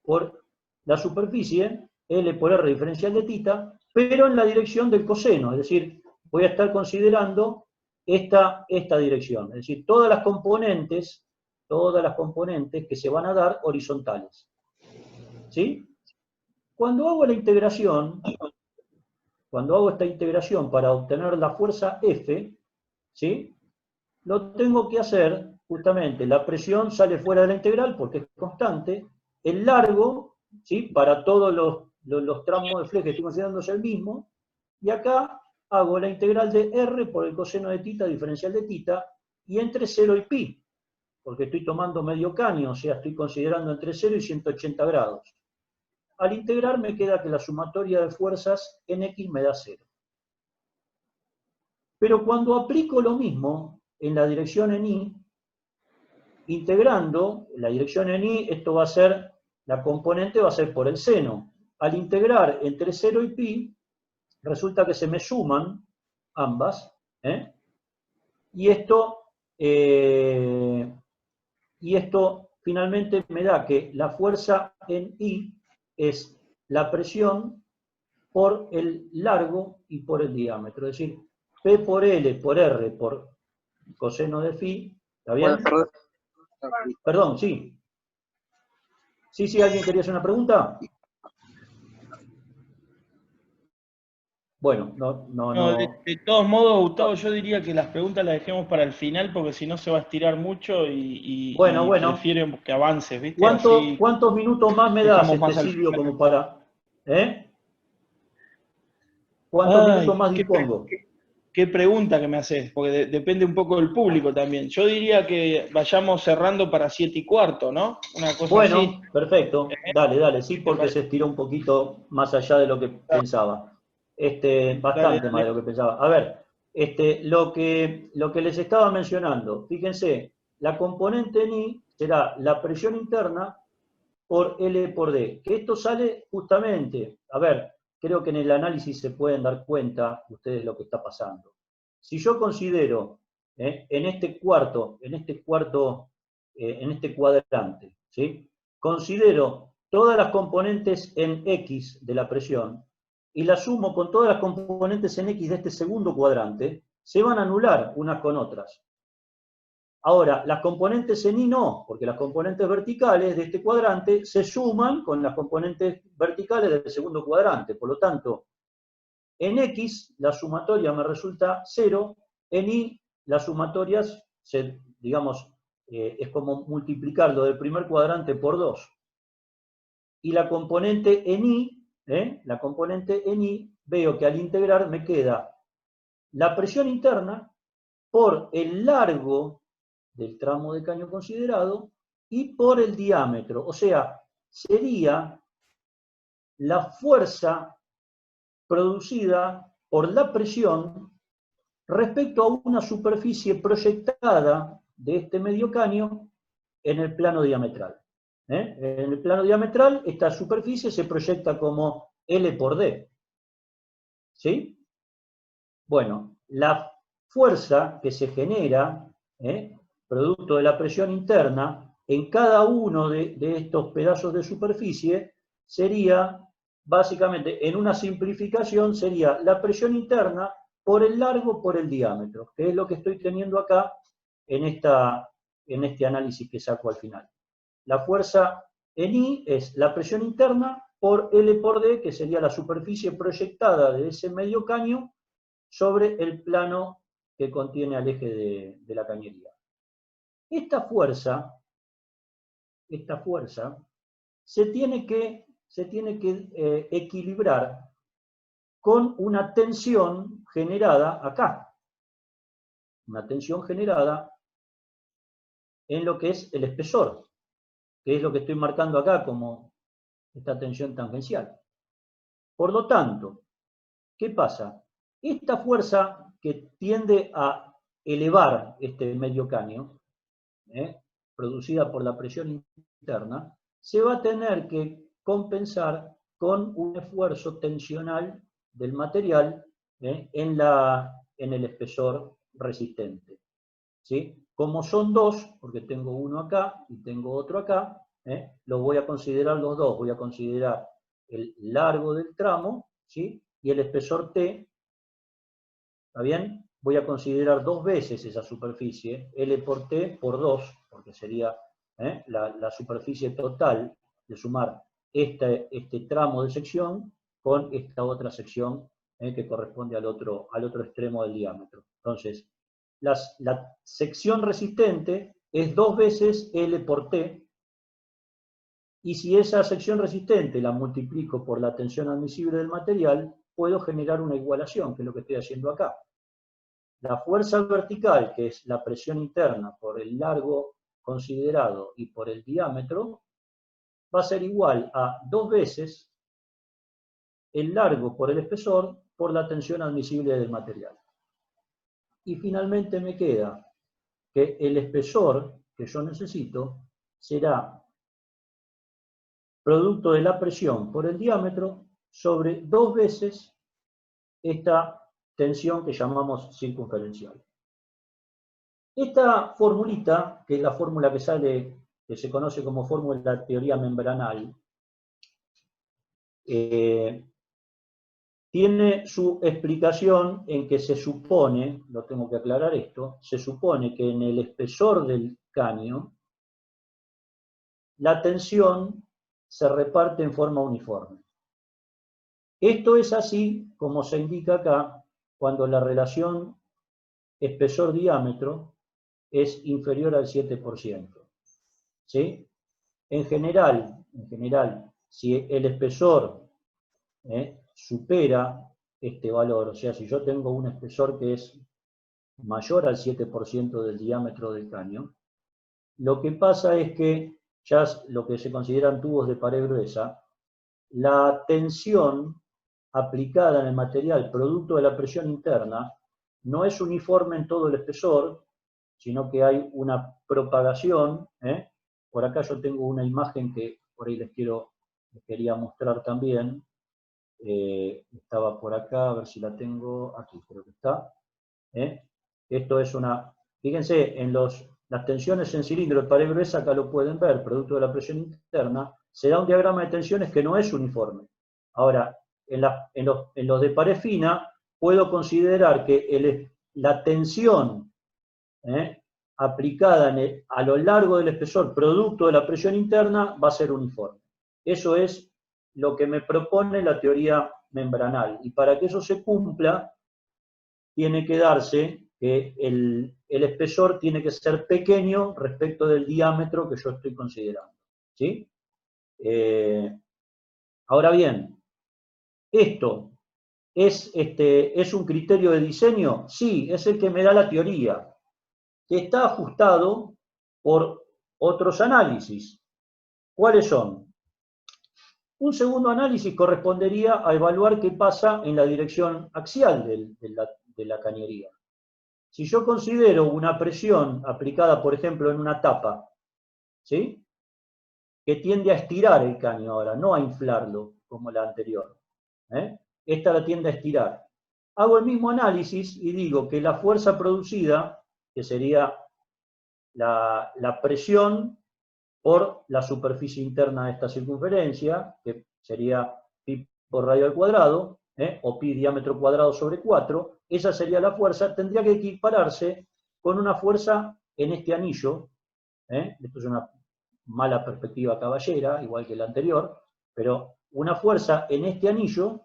por la superficie, L por R diferencial de θ, pero en la dirección del coseno, es decir, voy a estar considerando esta dirección, es decir, todas las componentes que se van a dar horizontales. ¿Sí? Cuando hago esta integración para obtener la fuerza F, ¿sí? Lo tengo que hacer, justamente, la presión sale fuera de la integral porque es constante, el largo, ¿sí? Para todos los tramos de fleje que estoy considerando es el mismo, y acá hago la integral de R por el coseno de θ diferencial de θ, y entre 0 y pi, porque estoy tomando medio caño, o sea, estoy considerando entre 0 y 180 grados. Al integrar me queda que la sumatoria de fuerzas en X me da 0. Pero cuando aplico lo mismo en la dirección en Y, integrando la dirección en Y, esto va a ser, la componente va a ser por el seno. Al integrar entre 0 y pi, resulta que se me suman ambas, y esto finalmente me da que la fuerza en Y es la presión por el largo y por el diámetro. Es decir, P por L por R por coseno de phi. ¿Está bien? Perdón, sí. Sí, ¿alguien quería hacer una pregunta? Bueno, no. De todos modos, Gustavo, yo diría que las preguntas las dejemos para el final porque si no se va a estirar mucho y Bueno. prefiero que avances, ¿viste? ¿Cuántos minutos más me das, Silvio, como para... ¿Cuántos minutos más dispongo? ¿Qué pregunta que me haces? Porque depende un poco del público también. Yo diría que vayamos cerrando para 7:15, ¿no? Una cosa así. Bueno, perfecto. Dale, sí, porque se estiró un poquito más allá de lo que pensaba. Bastante más de lo que pensaba. A ver, lo que les estaba mencionando, fíjense, la componente en I será la presión interna por L por D, que esto sale justamente, a ver, creo que en el análisis se pueden dar cuenta ustedes lo que está pasando. Si yo considero en este cuadrante, ¿sí? Considero todas las componentes en X de la presión y las sumo con todas las componentes en X de este segundo cuadrante, se van a anular unas con otras. Ahora, las componentes en Y no, porque las componentes verticales de este cuadrante se suman con las componentes verticales del segundo cuadrante. Por lo tanto, en X la sumatoria me resulta 0, en Y las sumatorias, es como multiplicar lo del primer cuadrante por 2. Y la componente en Y, veo que al integrar me queda la presión interna por el largo del tramo de caño considerado y por el diámetro. O sea, sería la fuerza producida por la presión respecto a una superficie proyectada de este medio caño en el plano diametral. En el plano diametral, esta superficie se proyecta como L por D. ¿Sí? Bueno, la fuerza que se genera, producto de la presión interna, en cada uno de estos pedazos de superficie, sería, básicamente, en una simplificación, sería la presión interna por el largo por el diámetro, que es lo que estoy teniendo acá en este análisis que saco al final. La fuerza en I es la presión interna por L por D, que sería la superficie proyectada de ese medio caño sobre el plano que contiene al eje de la cañería. Esta fuerza se tiene que equilibrar con una tensión generada acá. Una tensión generada en lo que es el espesor, que es lo que estoy marcando acá como esta tensión tangencial. Por lo tanto, ¿qué pasa? Esta fuerza que tiende a elevar este medio caño, producida por la presión interna, se va a tener que compensar con un esfuerzo tensional del material en el espesor resistente. ¿Sí? Como son dos, porque tengo uno acá y tengo otro acá, los voy a considerar los dos. Voy a considerar el largo del tramo, ¿sí? Y el espesor T, ¿está bien? Voy a considerar dos veces esa superficie, L por T por 2, porque sería la superficie total de sumar este tramo de sección con esta otra sección que corresponde al otro extremo del diámetro. Entonces, la sección resistente es 2 veces L por T, y si esa sección resistente la multiplico por la tensión admisible del material, puedo generar una igualación, que es lo que estoy haciendo acá. La fuerza vertical, que es la presión interna por el largo considerado y por el diámetro, va a ser igual a 2 veces el largo por el espesor por la tensión admisible del material. Y finalmente me queda que el espesor que yo necesito será producto de la presión por el diámetro sobre 2 veces esta tensión que llamamos circunferencial. Esta formulita, que es la fórmula que sale, que se conoce como fórmula de la teoría membranal, tiene su explicación en que se supone, lo tengo que aclarar esto, se supone que en el espesor del caño la tensión se reparte en forma uniforme. Esto es así como se indica acá cuando la relación espesor-diámetro es inferior al 7%. ¿Sí? En general, si el espesor supera este valor, o sea, si yo tengo un espesor que es mayor al 7% del diámetro del caño, lo que pasa es que ya lo que se consideran tubos de pared gruesa, la tensión aplicada en el material producto de la presión interna no es uniforme en todo el espesor, sino que hay una propagación. Por acá yo tengo una imagen que por ahí les quería mostrar también. Estaba por acá, a ver si la tengo, aquí creo que está. Esto es fíjense, en las tensiones en cilindro de pared gruesa, acá lo pueden ver, producto de la presión interna, se da un diagrama de tensiones que no es uniforme. Ahora, en los de pared fina, puedo considerar que la tensión aplicada a lo largo del espesor, producto de la presión interna, va a ser uniforme. Eso es lo que me propone la teoría membranal. Y para que eso se cumpla, tiene que darse que el espesor tiene que ser pequeño respecto del diámetro que yo estoy considerando. ¿Sí? Ahora bien, ¿esto es un criterio de diseño? Sí, es el que me da la teoría, que está ajustado por otros análisis. ¿Cuáles son? Un segundo análisis correspondería a evaluar qué pasa en la dirección axial de la cañería. Si yo considero una presión aplicada, por ejemplo, en una tapa, ¿sí?, que tiende a estirar el caño ahora, no a inflarlo como la anterior. Esta la tiende a estirar. Hago el mismo análisis y digo que la fuerza producida, que sería la presión por la superficie interna de esta circunferencia, que sería pi por radio al cuadrado, o pi diámetro cuadrado sobre 4, esa sería la fuerza, tendría que equipararse con una fuerza en este anillo. Esto es una mala perspectiva caballera, igual que la anterior, pero una fuerza en este anillo,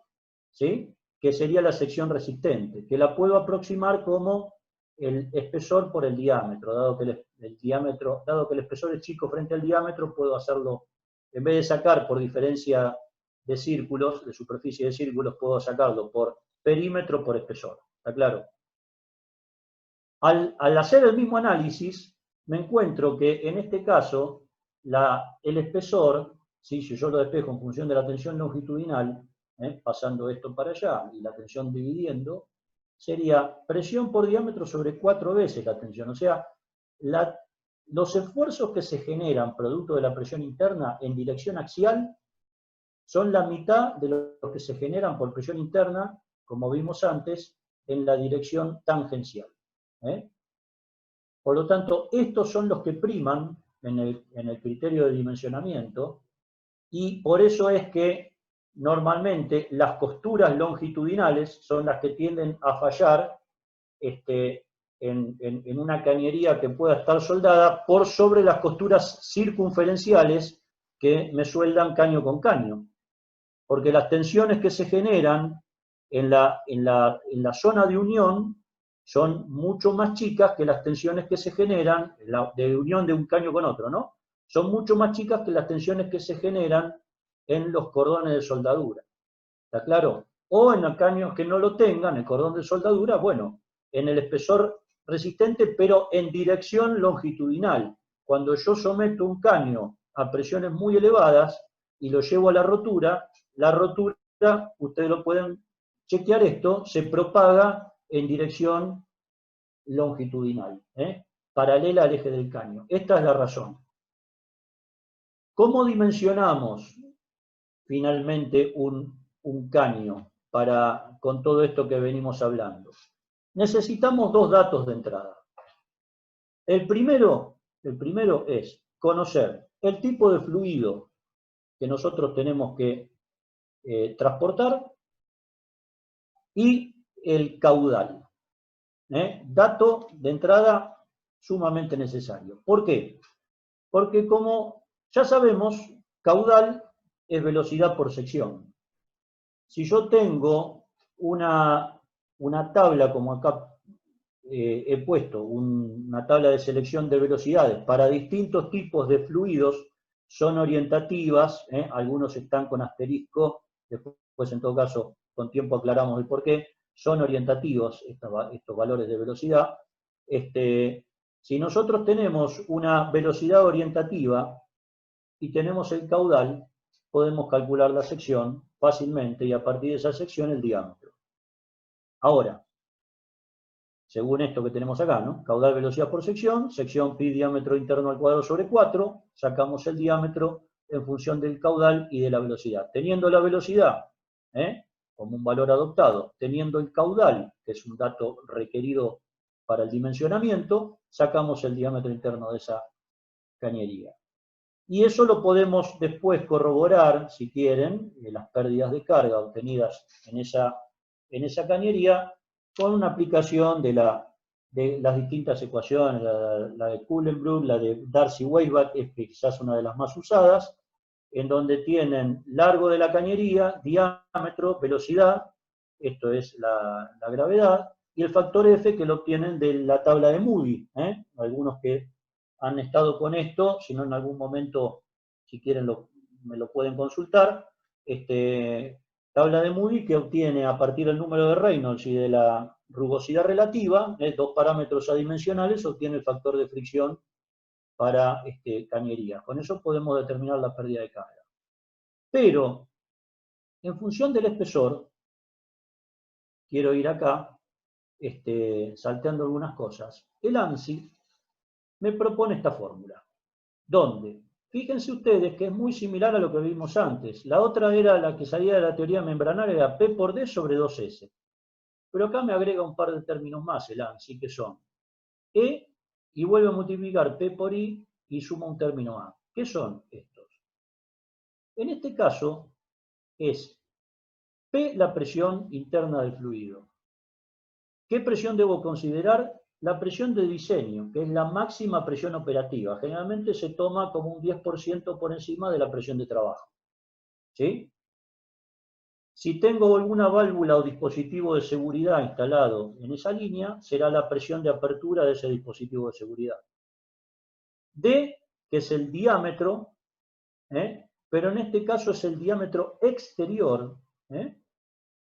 ¿sí?, que sería la sección resistente, que la puedo aproximar como el espesor por el diámetro, dado que el espesor es chico frente al diámetro, puedo hacerlo, en vez de sacar por diferencia de círculos, de superficie de círculos, puedo sacarlo por perímetro por espesor. ¿Está claro? Al hacer el mismo análisis, me encuentro que en este caso el espesor, ¿sí? Si yo lo despejo en función de la tensión longitudinal, pasando esto para allá y la tensión dividiendo, sería presión por diámetro sobre 4 veces la tensión. O sea, los esfuerzos que se generan producto de la presión interna en dirección axial son la mitad de los que se generan por presión interna, como vimos antes, en la dirección tangencial. Por lo tanto, estos son los que priman en el criterio de dimensionamiento, y por eso es que normalmente las costuras longitudinales son las que tienden a fallar en una cañería que pueda estar soldada por sobre las costuras circunferenciales que me sueldan caño con caño. Porque las tensiones que se generan en la zona de unión son mucho más chicas que las tensiones que se generan, de unión de un caño con otro, ¿no? Son mucho más chicas que las tensiones que se generan en los cordones de soldadura. ¿Está claro? O en los caños que no lo tengan, el cordón de soldadura, bueno, en el espesor resistente, pero en dirección longitudinal. Cuando yo someto un caño a presiones muy elevadas y lo llevo a la rotura, ustedes lo pueden chequear esto, se propaga en dirección longitudinal, paralela al eje del caño. Esta es la razón. ¿Cómo dimensionamos finalmente un caño con todo esto que venimos hablando? Necesitamos dos datos de entrada. El primero es conocer el tipo de fluido que nosotros tenemos que transportar y el caudal. Dato de entrada sumamente necesario. ¿Por qué? Porque como ya sabemos, caudal es velocidad por sección. Si yo tengo una tabla, como acá he puesto, una tabla de selección de velocidades para distintos tipos de fluidos, son orientativas, algunos están con asterisco, después en todo caso con tiempo aclaramos el por qué, son orientativos estos valores de velocidad. Si nosotros tenemos una velocidad orientativa y tenemos el caudal, podemos calcular la sección fácilmente y a partir de esa sección el diámetro. Ahora, según esto que tenemos acá, ¿no? Caudal, velocidad por sección pi diámetro interno al cuadrado sobre 4, sacamos el diámetro en función del caudal y de la velocidad. Teniendo la velocidad como un valor adoptado, teniendo el caudal, que es un dato requerido para el dimensionamiento, sacamos el diámetro interno de esa cañería. Y eso lo podemos después corroborar, si quieren, las pérdidas de carga obtenidas en esa cañería, con una aplicación de las distintas ecuaciones, la de Cullenbrook, la de Darcy-Weisbach, es quizás una de las más usadas, en donde tienen largo de la cañería, diámetro, velocidad, esto es la gravedad, y el factor F que lo obtienen de la tabla de Moody. Algunos que han estado con esto, si no en algún momento, si quieren, me lo pueden consultar. Tabla de Moody que obtiene a partir del número de Reynolds y de la rugosidad relativa, dos parámetros adimensionales, obtiene el factor de fricción para cañería. Con eso podemos determinar la pérdida de carga. Pero, en función del espesor, quiero ir acá, salteando algunas cosas. El ANSI me propone esta fórmula, donde, fíjense ustedes que es muy similar a lo que vimos antes. La otra era la que salía de la teoría membranaria, era P por D sobre 2S. Pero acá me agrega un par de términos más el ANSI, que son E, y vuelve a multiplicar P por I, y suma un término A. ¿Qué son estos? En este caso, es P la presión interna del fluido. ¿Qué presión debo considerar? La presión de diseño, que es la máxima presión operativa. Generalmente se toma como un 10% por encima de la presión de trabajo. ¿Sí? Si tengo alguna válvula o dispositivo de seguridad instalado en esa línea, será la presión de apertura de ese dispositivo de seguridad. D, que es el diámetro, pero en este caso es el diámetro exterior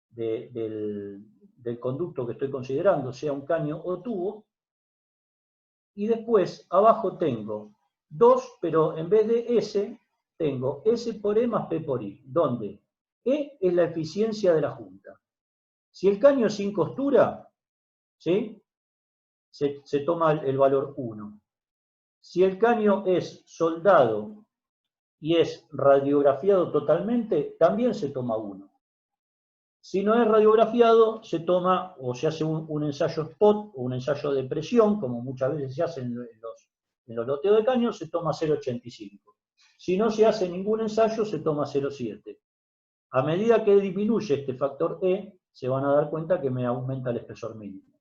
del conducto que estoy considerando, sea un caño o tubo. Y después, abajo tengo 2, pero en vez de S, tengo S por E más P por I, donde E es la eficiencia de la junta. Si el caño es sin costura, ¿sí? se toma el valor 1. Si el caño es soldado y es radiografiado totalmente, también se toma 1. Si no es radiografiado, se toma o se hace un ensayo spot o un ensayo de presión, como muchas veces se hace en los loteos de caños, se toma 0,85. Si no se hace ningún ensayo, se toma 0,7. A medida que disminuye este factor E, se van a dar cuenta que me aumenta el espesor mínimo.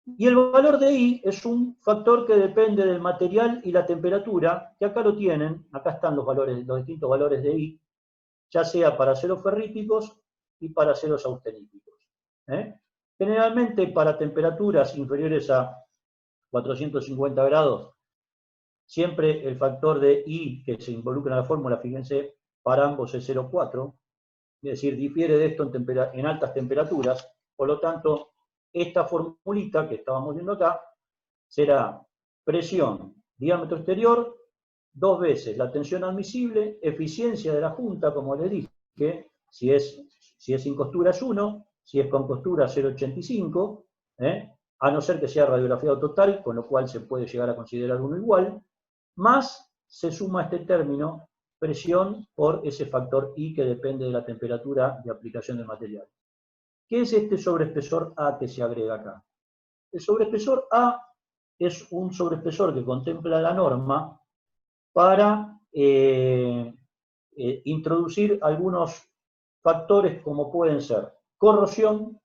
Y el valor de I es un factor que depende del material y la temperatura, que acá lo tienen, acá están los distintos valores de I, ya sea para aceros ferríticos y para aceros austeníticos. Generalmente para temperaturas inferiores a 450 grados, siempre el factor de I que se involucra en la fórmula, fíjense, para ambos es 0,4, es decir, difiere de esto en altas temperaturas, por lo tanto, esta formulita que estábamos viendo acá será presión, diámetro exterior, 2 veces la tensión admisible, eficiencia de la junta, como les dije, si es sin costura es 1, si es con costura 0,85, a no ser que sea radiografiado total, con lo cual se puede llegar a considerar 1 igual, más se suma este término, presión por ese factor I que depende de la temperatura de aplicación del material. ¿Qué es este sobreespesor A que se agrega acá? El sobreespesor A es un sobreespesor que contempla la norma para introducir algunos factores como pueden ser corrosión.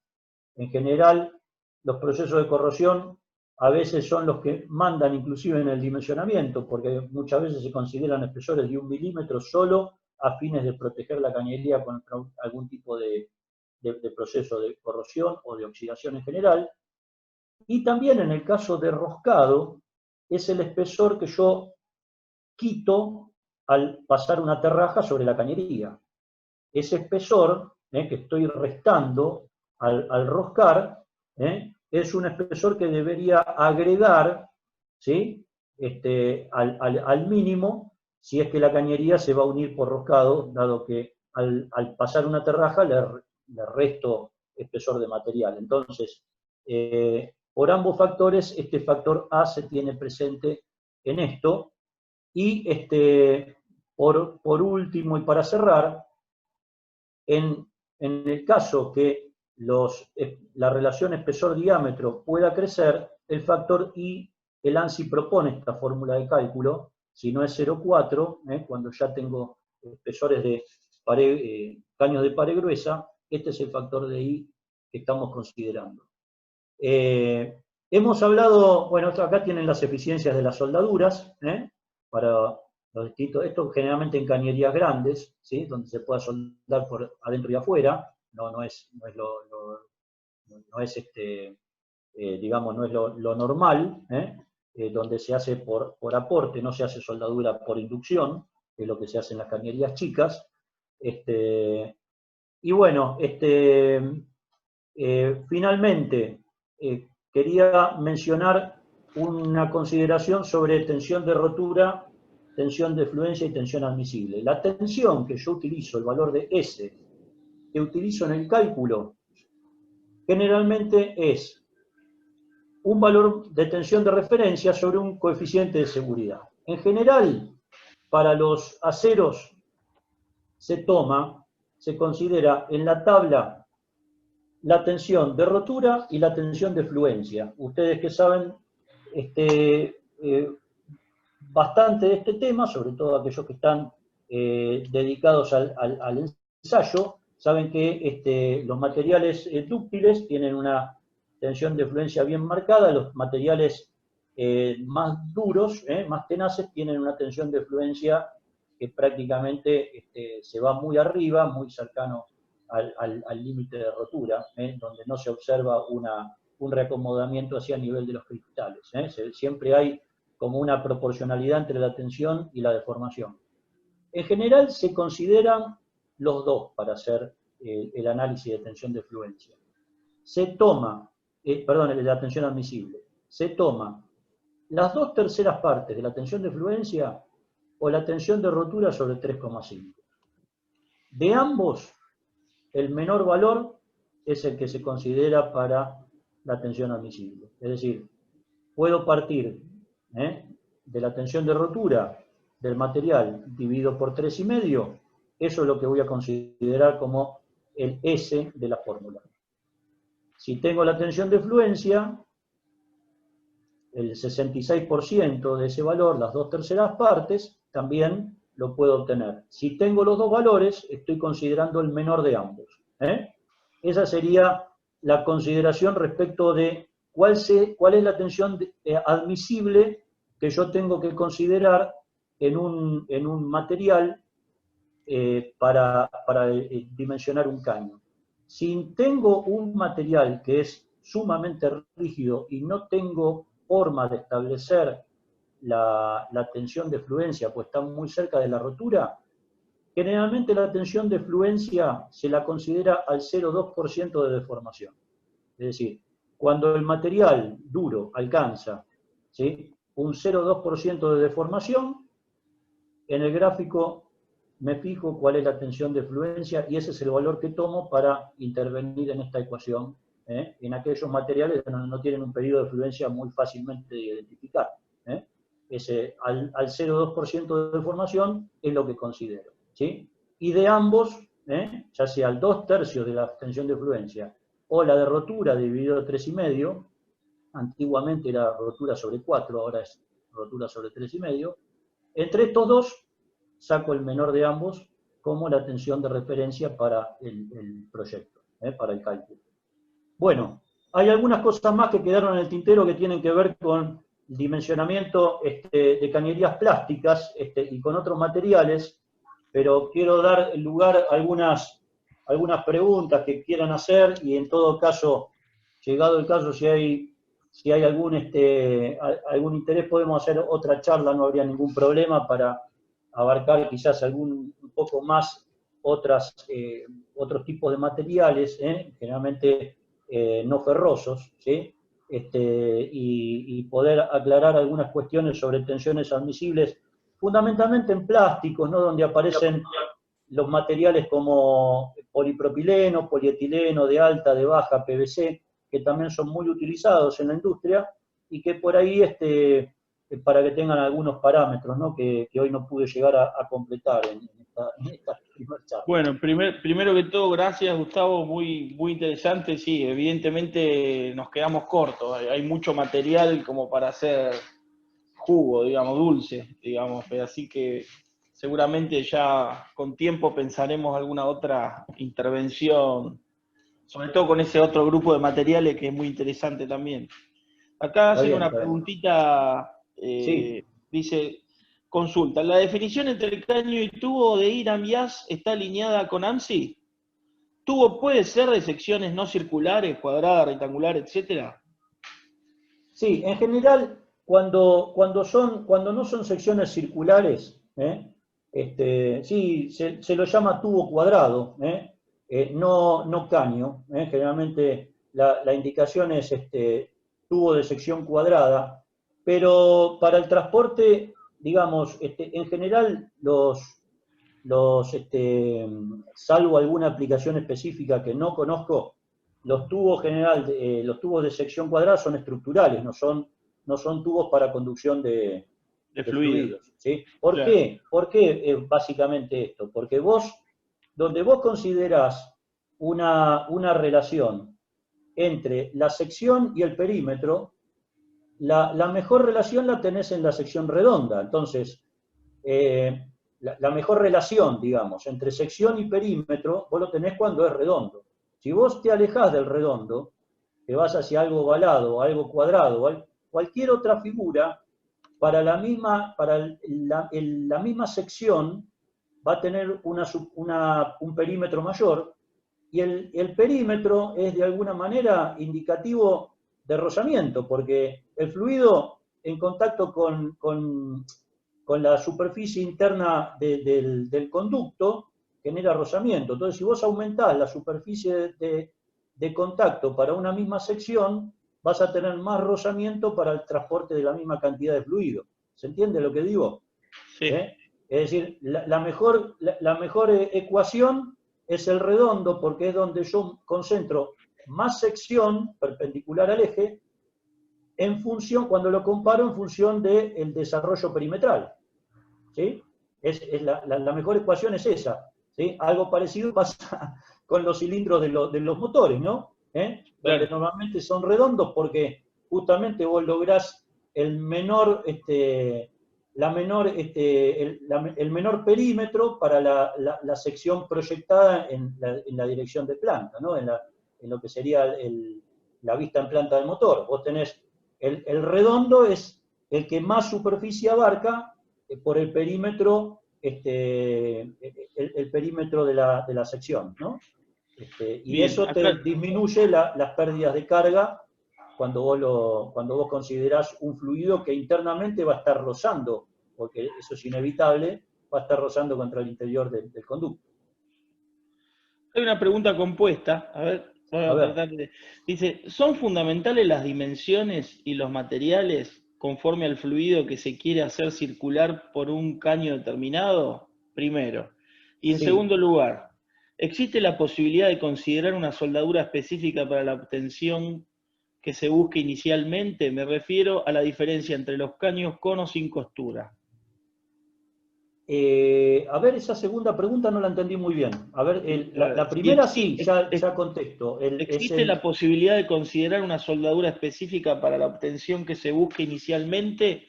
En general, los procesos de corrosión a veces son los que mandan inclusive en el dimensionamiento, porque muchas veces se consideran espesores de 1 milímetro solo a fines de proteger la cañería contra algún tipo de proceso de corrosión o de oxidación en general. Y también en el caso de roscado, es el espesor que yo quito al pasar una terraja sobre la cañería. Ese espesor que estoy restando al roscar, es un espesor que debería agregar, ¿sí? Al mínimo, si es que la cañería se va a unir por roscado, dado que al pasar una terraja le resto espesor de material. Entonces, por ambos factores, este factor A se tiene presente en esto. Y por último, y para cerrar, en el caso que la relación espesor-diámetro pueda crecer, el factor I, el ANSI propone esta fórmula de cálculo, si no es 0,4, cuando ya tengo espesores de caños de pared gruesa, este es el factor de I que estamos considerando. Hemos hablado, bueno, acá tienen las eficiencias de las soldaduras, para los distintos, esto generalmente en cañerías grandes, ¿sí? Donde se pueda soldar por adentro y afuera, no es lo normal, donde se hace por aporte, no se hace soldadura por inducción, que es lo que se hace en las cañerías chicas. Y bueno, finalmente, quería mencionar una consideración sobre tensión de rotura, tensión de fluencia y tensión admisible. La tensión que yo utilizo, el valor de S, que utilizo en el cálculo, generalmente es un valor de tensión de referencia sobre un coeficiente de seguridad. En general, para los aceros se considera en la tabla la tensión de rotura y la tensión de fluencia. Ustedes que saben bastante de este tema, sobre todo aquellos que están dedicados al ensayo, saben que los materiales dúctiles tienen una tensión de fluencia bien marcada, los materiales más duros, más tenaces, tienen una tensión de fluencia que prácticamente se va muy arriba, muy cercano al límite de rotura, donde no se observa un reacomodamiento hacia el nivel de los cristales. Siempre hay como una proporcionalidad entre la tensión y la deformación. En general se consideran los dos para hacer el análisis de tensión de fluencia. Se toma, la tensión admisible, se toma las 2/3 partes de la tensión de fluencia o la tensión de rotura sobre 3,5. De ambos, el menor valor es el que se considera para la tensión admisible. Es decir, puedo partir de la tensión de rotura del material dividido por 3,5, eso es lo que voy a considerar como el S de la fórmula. Si tengo la tensión de fluencia, el 66% de ese valor, las 2/3 partes, también lo puedo obtener. Si tengo los dos valores, estoy considerando el menor de ambos. Esa sería la consideración respecto de cuál es la tensión admisible que yo tengo que considerar en un material para dimensionar un caño. Si tengo un material que es sumamente rígido y no tengo forma de establecer la tensión de fluencia, pues está muy cerca de la rotura, generalmente la tensión de fluencia se la considera al 0,2% de deformación. Es decir, cuando el material duro alcanza, ¿sí?, un 0,2% de deformación, en el gráfico me fijo cuál es la tensión de fluencia y ese es el valor que tomo para intervenir en esta ecuación, en aquellos materiales que no tienen un periodo de fluencia muy fácilmente de identificar. Al 0,2% de deformación es lo que considero, ¿sí? Y de ambos, ya sea el 2/3 de la tensión de fluencia o la de rotura dividido 3,5, antiguamente era rotura sobre 4, ahora es rotura sobre 3,5, entre estos dos saco el menor de ambos como la tensión de referencia para el proyecto, para el cálculo. Bueno, hay algunas cosas más que quedaron en el tintero que tienen que ver con el dimensionamiento de cañerías plásticas y con otros materiales, pero quiero dar lugar a algunas preguntas que quieran hacer y en todo caso, llegado el caso, si hay algún interés, podemos hacer otra charla, no habría ningún problema para abarcar quizás un poco más otros tipos de materiales, generalmente no ferrosos, ¿sí? Y poder aclarar algunas cuestiones sobre tensiones admisibles, fundamentalmente en plásticos, ¿no?, donde aparecen los materiales como polipropileno, polietileno, de alta, de baja, PVC, que también son muy utilizados en la industria, y que por ahí, para que tengan algunos parámetros, ¿no?, que hoy no pude llegar a completar en esta primera charla. Bueno, primero que todo, gracias Gustavo, muy, muy interesante. Sí, evidentemente nos quedamos cortos, hay mucho material como para hacer jugo, digamos, dulce, digamos, así que seguramente ya con tiempo pensaremos alguna otra intervención, sobre todo con ese otro grupo de materiales que es muy interesante también. Acá hacen una preguntita, sí. Dice, consulta, ¿la definición entre caño y tubo de IRAM-YAS está alineada con ANSI? ¿Tubo puede ser de secciones no circulares, cuadradas, rectangulares, etcétera? Sí, en general, cuando no son secciones circulares, sí, se lo llama tubo cuadrado, no caño. Generalmente la indicación es tubo de sección cuadrada, pero para el transporte, digamos, en general salvo alguna aplicación específica que no conozco, los tubos los tubos de sección cuadrada son estructurales, no son tubos para conducción de fluidos, ¿sí? ¿Por qué? ¿Por qué básicamente esto? Porque donde vos considerás una relación entre la sección y el perímetro, la mejor relación la tenés en la sección redonda. Entonces, la mejor relación, digamos, entre sección y perímetro, vos lo tenés cuando es redondo. Si vos te alejás del redondo, te vas hacia algo ovalado, algo cuadrado, cualquier otra figura, para la misma sección va a tener un perímetro mayor, y el perímetro es de alguna manera indicativo de rozamiento, porque el fluido en contacto con la superficie interna del conducto genera rozamiento. Entonces, si vos aumentás la superficie de contacto para una misma sección, vas a tener más rozamiento para el transporte de la misma cantidad de fluido. ¿Se entiende lo que digo? Sí. Es decir, la mejor ecuación es el redondo, porque es donde yo concentro más sección perpendicular al eje, en función, cuando lo comparo en función del desarrollo perimetral. ¿Sí? La mejor ecuación es esa. ¿Sí? Algo parecido pasa con los cilindros de los motores, ¿no? Donde normalmente son redondos porque justamente vos lográs el menor perímetro para la sección proyectada en la dirección de planta, ¿no? En lo que sería la vista en planta del motor. Vos tenés el redondo es el que más superficie abarca por el perímetro, el perímetro de la sección, ¿no? Y Bien, eso acá, te disminuye las pérdidas de carga cuando vos considerás un fluido que internamente va a estar rozando, porque eso es inevitable, va a estar rozando contra el interior del conducto. hay una pregunta compuesta, a ver, voy A a ver. tratar de... Dice, ¿son fundamentales las dimensiones y los materiales conforme al fluido que se quiere hacer circular por un caño determinado? Primero. Y en Sí. segundo lugar, ¿existe la posibilidad de considerar una soldadura específica para la obtención que se busque inicialmente? Me refiero a la diferencia entre los caños con o sin costura. A ver, esa segunda pregunta no la entendí muy bien. A ver, la primera sí, ya contesto. ¿Existe la posibilidad de considerar una soldadura específica para la obtención que se busque inicialmente?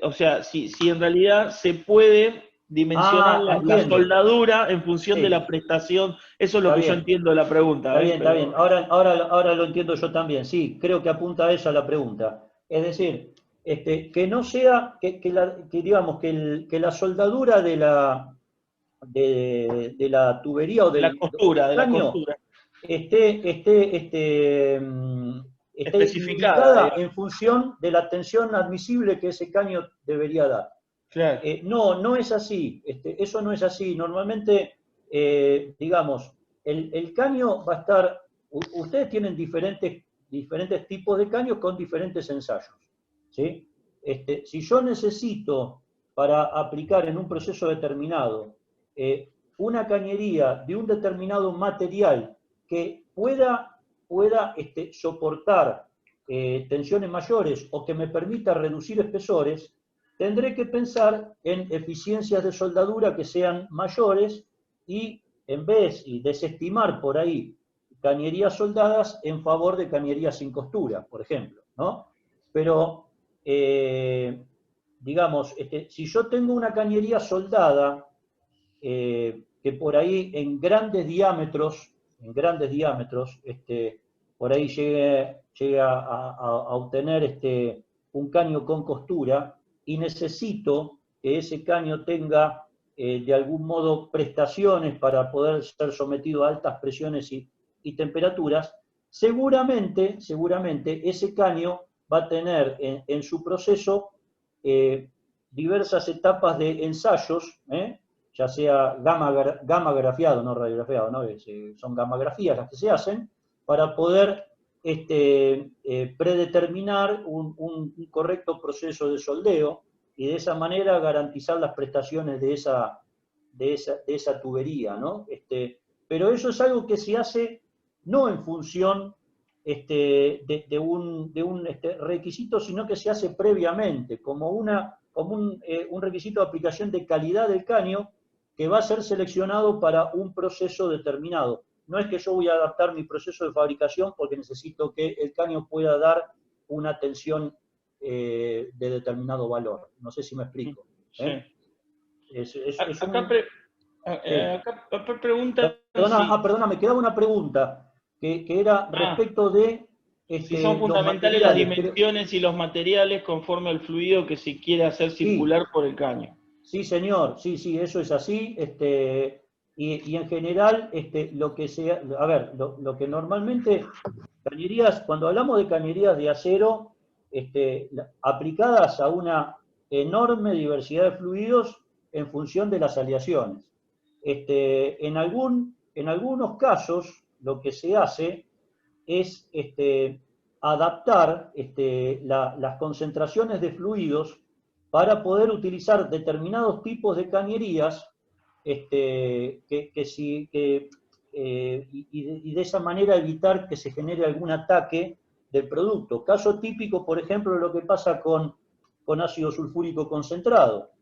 O sea, si en realidad se puede dimensionar la soldadura en función de la prestación, eso es lo que yo entiendo de la pregunta. Está bien. Ahora lo entiendo yo también. Sí, creo que apunta a eso la pregunta. Es decir, que no sea, digamos, que la soldadura de la tubería o del caño esté especificada indicada en función de la tensión admisible que ese caño debería dar. Claro. No es así. Eso no es así. Normalmente, digamos, el caño va a estar. Ustedes tienen diferentes tipos de caños con diferentes ensayos. ¿Sí? Si yo necesito, para aplicar en un proceso determinado, una cañería de un determinado material que pueda soportar tensiones mayores o que me permita reducir espesores, tendré que pensar en eficiencias de soldadura que sean mayores y desestimar por ahí cañerías soldadas en favor de cañerías sin costura, por ejemplo, ¿no? Pero, digamos, si yo tengo una cañería soldada que por ahí en grandes diámetros, por ahí llegue a obtener un caño con costura, y necesito que ese caño tenga de algún modo prestaciones para poder ser sometido a altas presiones y temperaturas, seguramente ese caño va a tener en su proceso diversas etapas de ensayos, ya sea gamma grafiado, no radiografiado, ¿no? Son gammagrafías las que se hacen, para poder predeterminar un correcto proceso de soldeo y de esa manera garantizar las prestaciones de esa tubería, ¿no? Pero eso es algo que se hace no en función de un requisito, sino que se hace previamente, como un requisito de aplicación de calidad del caño que va a ser seleccionado para un proceso determinado. No es que yo voy a adaptar mi proceso de fabricación porque necesito que el caño pueda dar una tensión de determinado valor. No sé si me explico. Acá pregunta... Perdona, me quedaba una pregunta que era respecto de Si son los fundamentales las materiales, dimensiones y los materiales conforme al fluido que se quiere hacer circular por el caño. Sí, señor, sí, eso es así. Y en general, lo que sea, a ver, lo que normalmente, cañerías, cuando hablamos de cañerías de acero, aplicadas a una enorme diversidad de fluidos en función de las aleaciones. En algunos casos, lo que se hace es adaptar las concentraciones de fluidos para poder utilizar determinados tipos de cañerías y de esa manera evitar que se genere algún ataque del producto. Caso típico, por ejemplo, lo que pasa con ácido sulfúrico concentrado,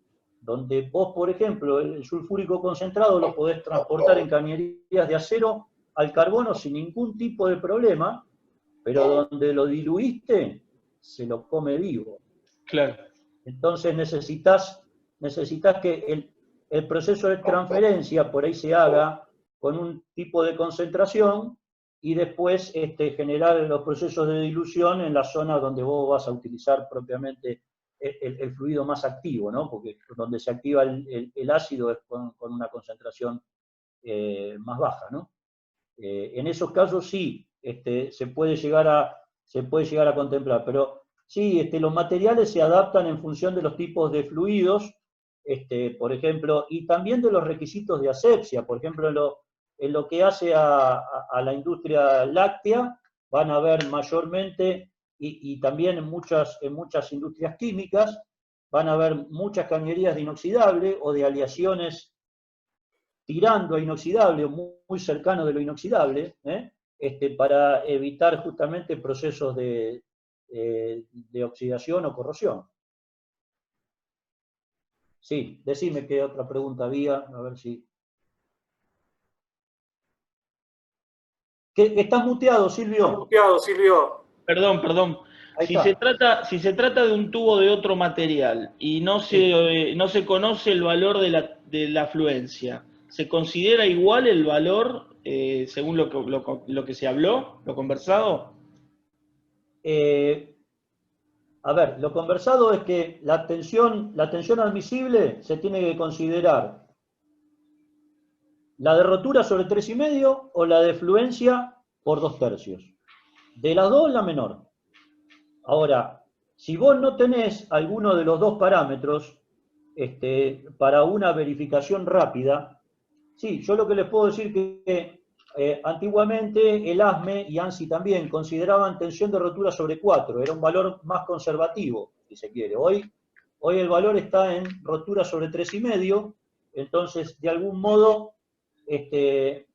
donde vos, por ejemplo, el sulfúrico concentrado lo podés transportar en cañerías de acero al carbono sin ningún tipo de problema, pero donde lo diluiste, se lo come vivo. Claro. Entonces necesitas que el proceso de transferencia por ahí se haga con un tipo de concentración y después generar los procesos de dilución en la zona donde vos vas a utilizar propiamente el fluido más activo, ¿no? Porque donde se activa el ácido es con una concentración más baja, ¿no? En esos casos sí, se puede llegar a contemplar, pero sí, los materiales se adaptan en función de los tipos de fluidos, por ejemplo, y también de los requisitos de asepsia. Por ejemplo, en lo que hace a la industria láctea, van a ver mayormente, y también en muchas industrias químicas, van a haber muchas cañerías de inoxidable o de aleaciones tirando a inoxidable o muy cercano de lo inoxidable, para evitar justamente procesos de oxidación o corrosión. Sí, decime qué otra pregunta había, a ver si... ¿Estás muteado, Silvio? Perdón. Ahí Si está. se trata de un tubo de otro material y no se conoce el valor de la afluencia, ¿se considera igual el valor según lo que se habló, lo conversado? A ver, lo conversado es que la tensión admisible se tiene que considerar la de rotura sobre 3,5 o la de fluencia por 2/3. De las dos, la menor. Ahora, si vos no tenés alguno de los dos parámetros para una verificación rápida, sí, yo lo que les puedo decir que antiguamente el ASME y ANSI también consideraban tensión de rotura sobre 4, era un valor más conservativo, si se quiere. Hoy el valor está en rotura sobre 3,5, entonces de algún modo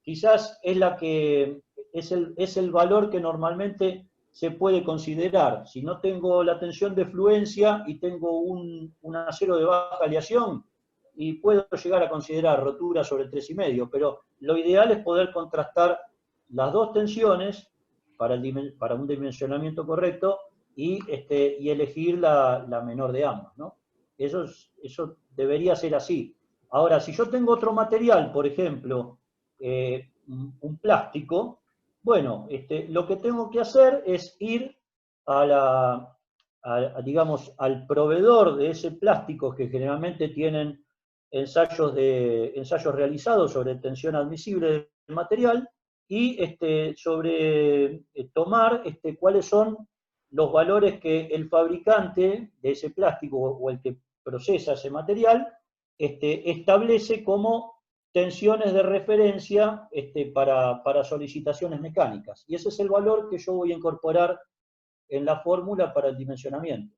quizás es el valor que normalmente se puede considerar. Si no tengo la tensión de fluencia y tengo un acero de baja aleación, y puedo llegar a considerar rotura sobre 3,5, pero lo ideal es poder contrastar las dos tensiones para un dimensionamiento correcto y elegir la menor de ambas, ¿no? Eso debería ser así. Ahora, si yo tengo otro material, por ejemplo, un plástico, bueno, lo que tengo que hacer es ir digamos, al proveedor de ese plástico, que generalmente tienen ensayos realizados sobre tensión admisible del material, y sobre tomar cuáles son los valores que el fabricante de ese plástico o el que procesa ese material establece como tensiones de referencia para solicitaciones mecánicas. Y ese es el valor que yo voy a incorporar en la fórmula para el dimensionamiento.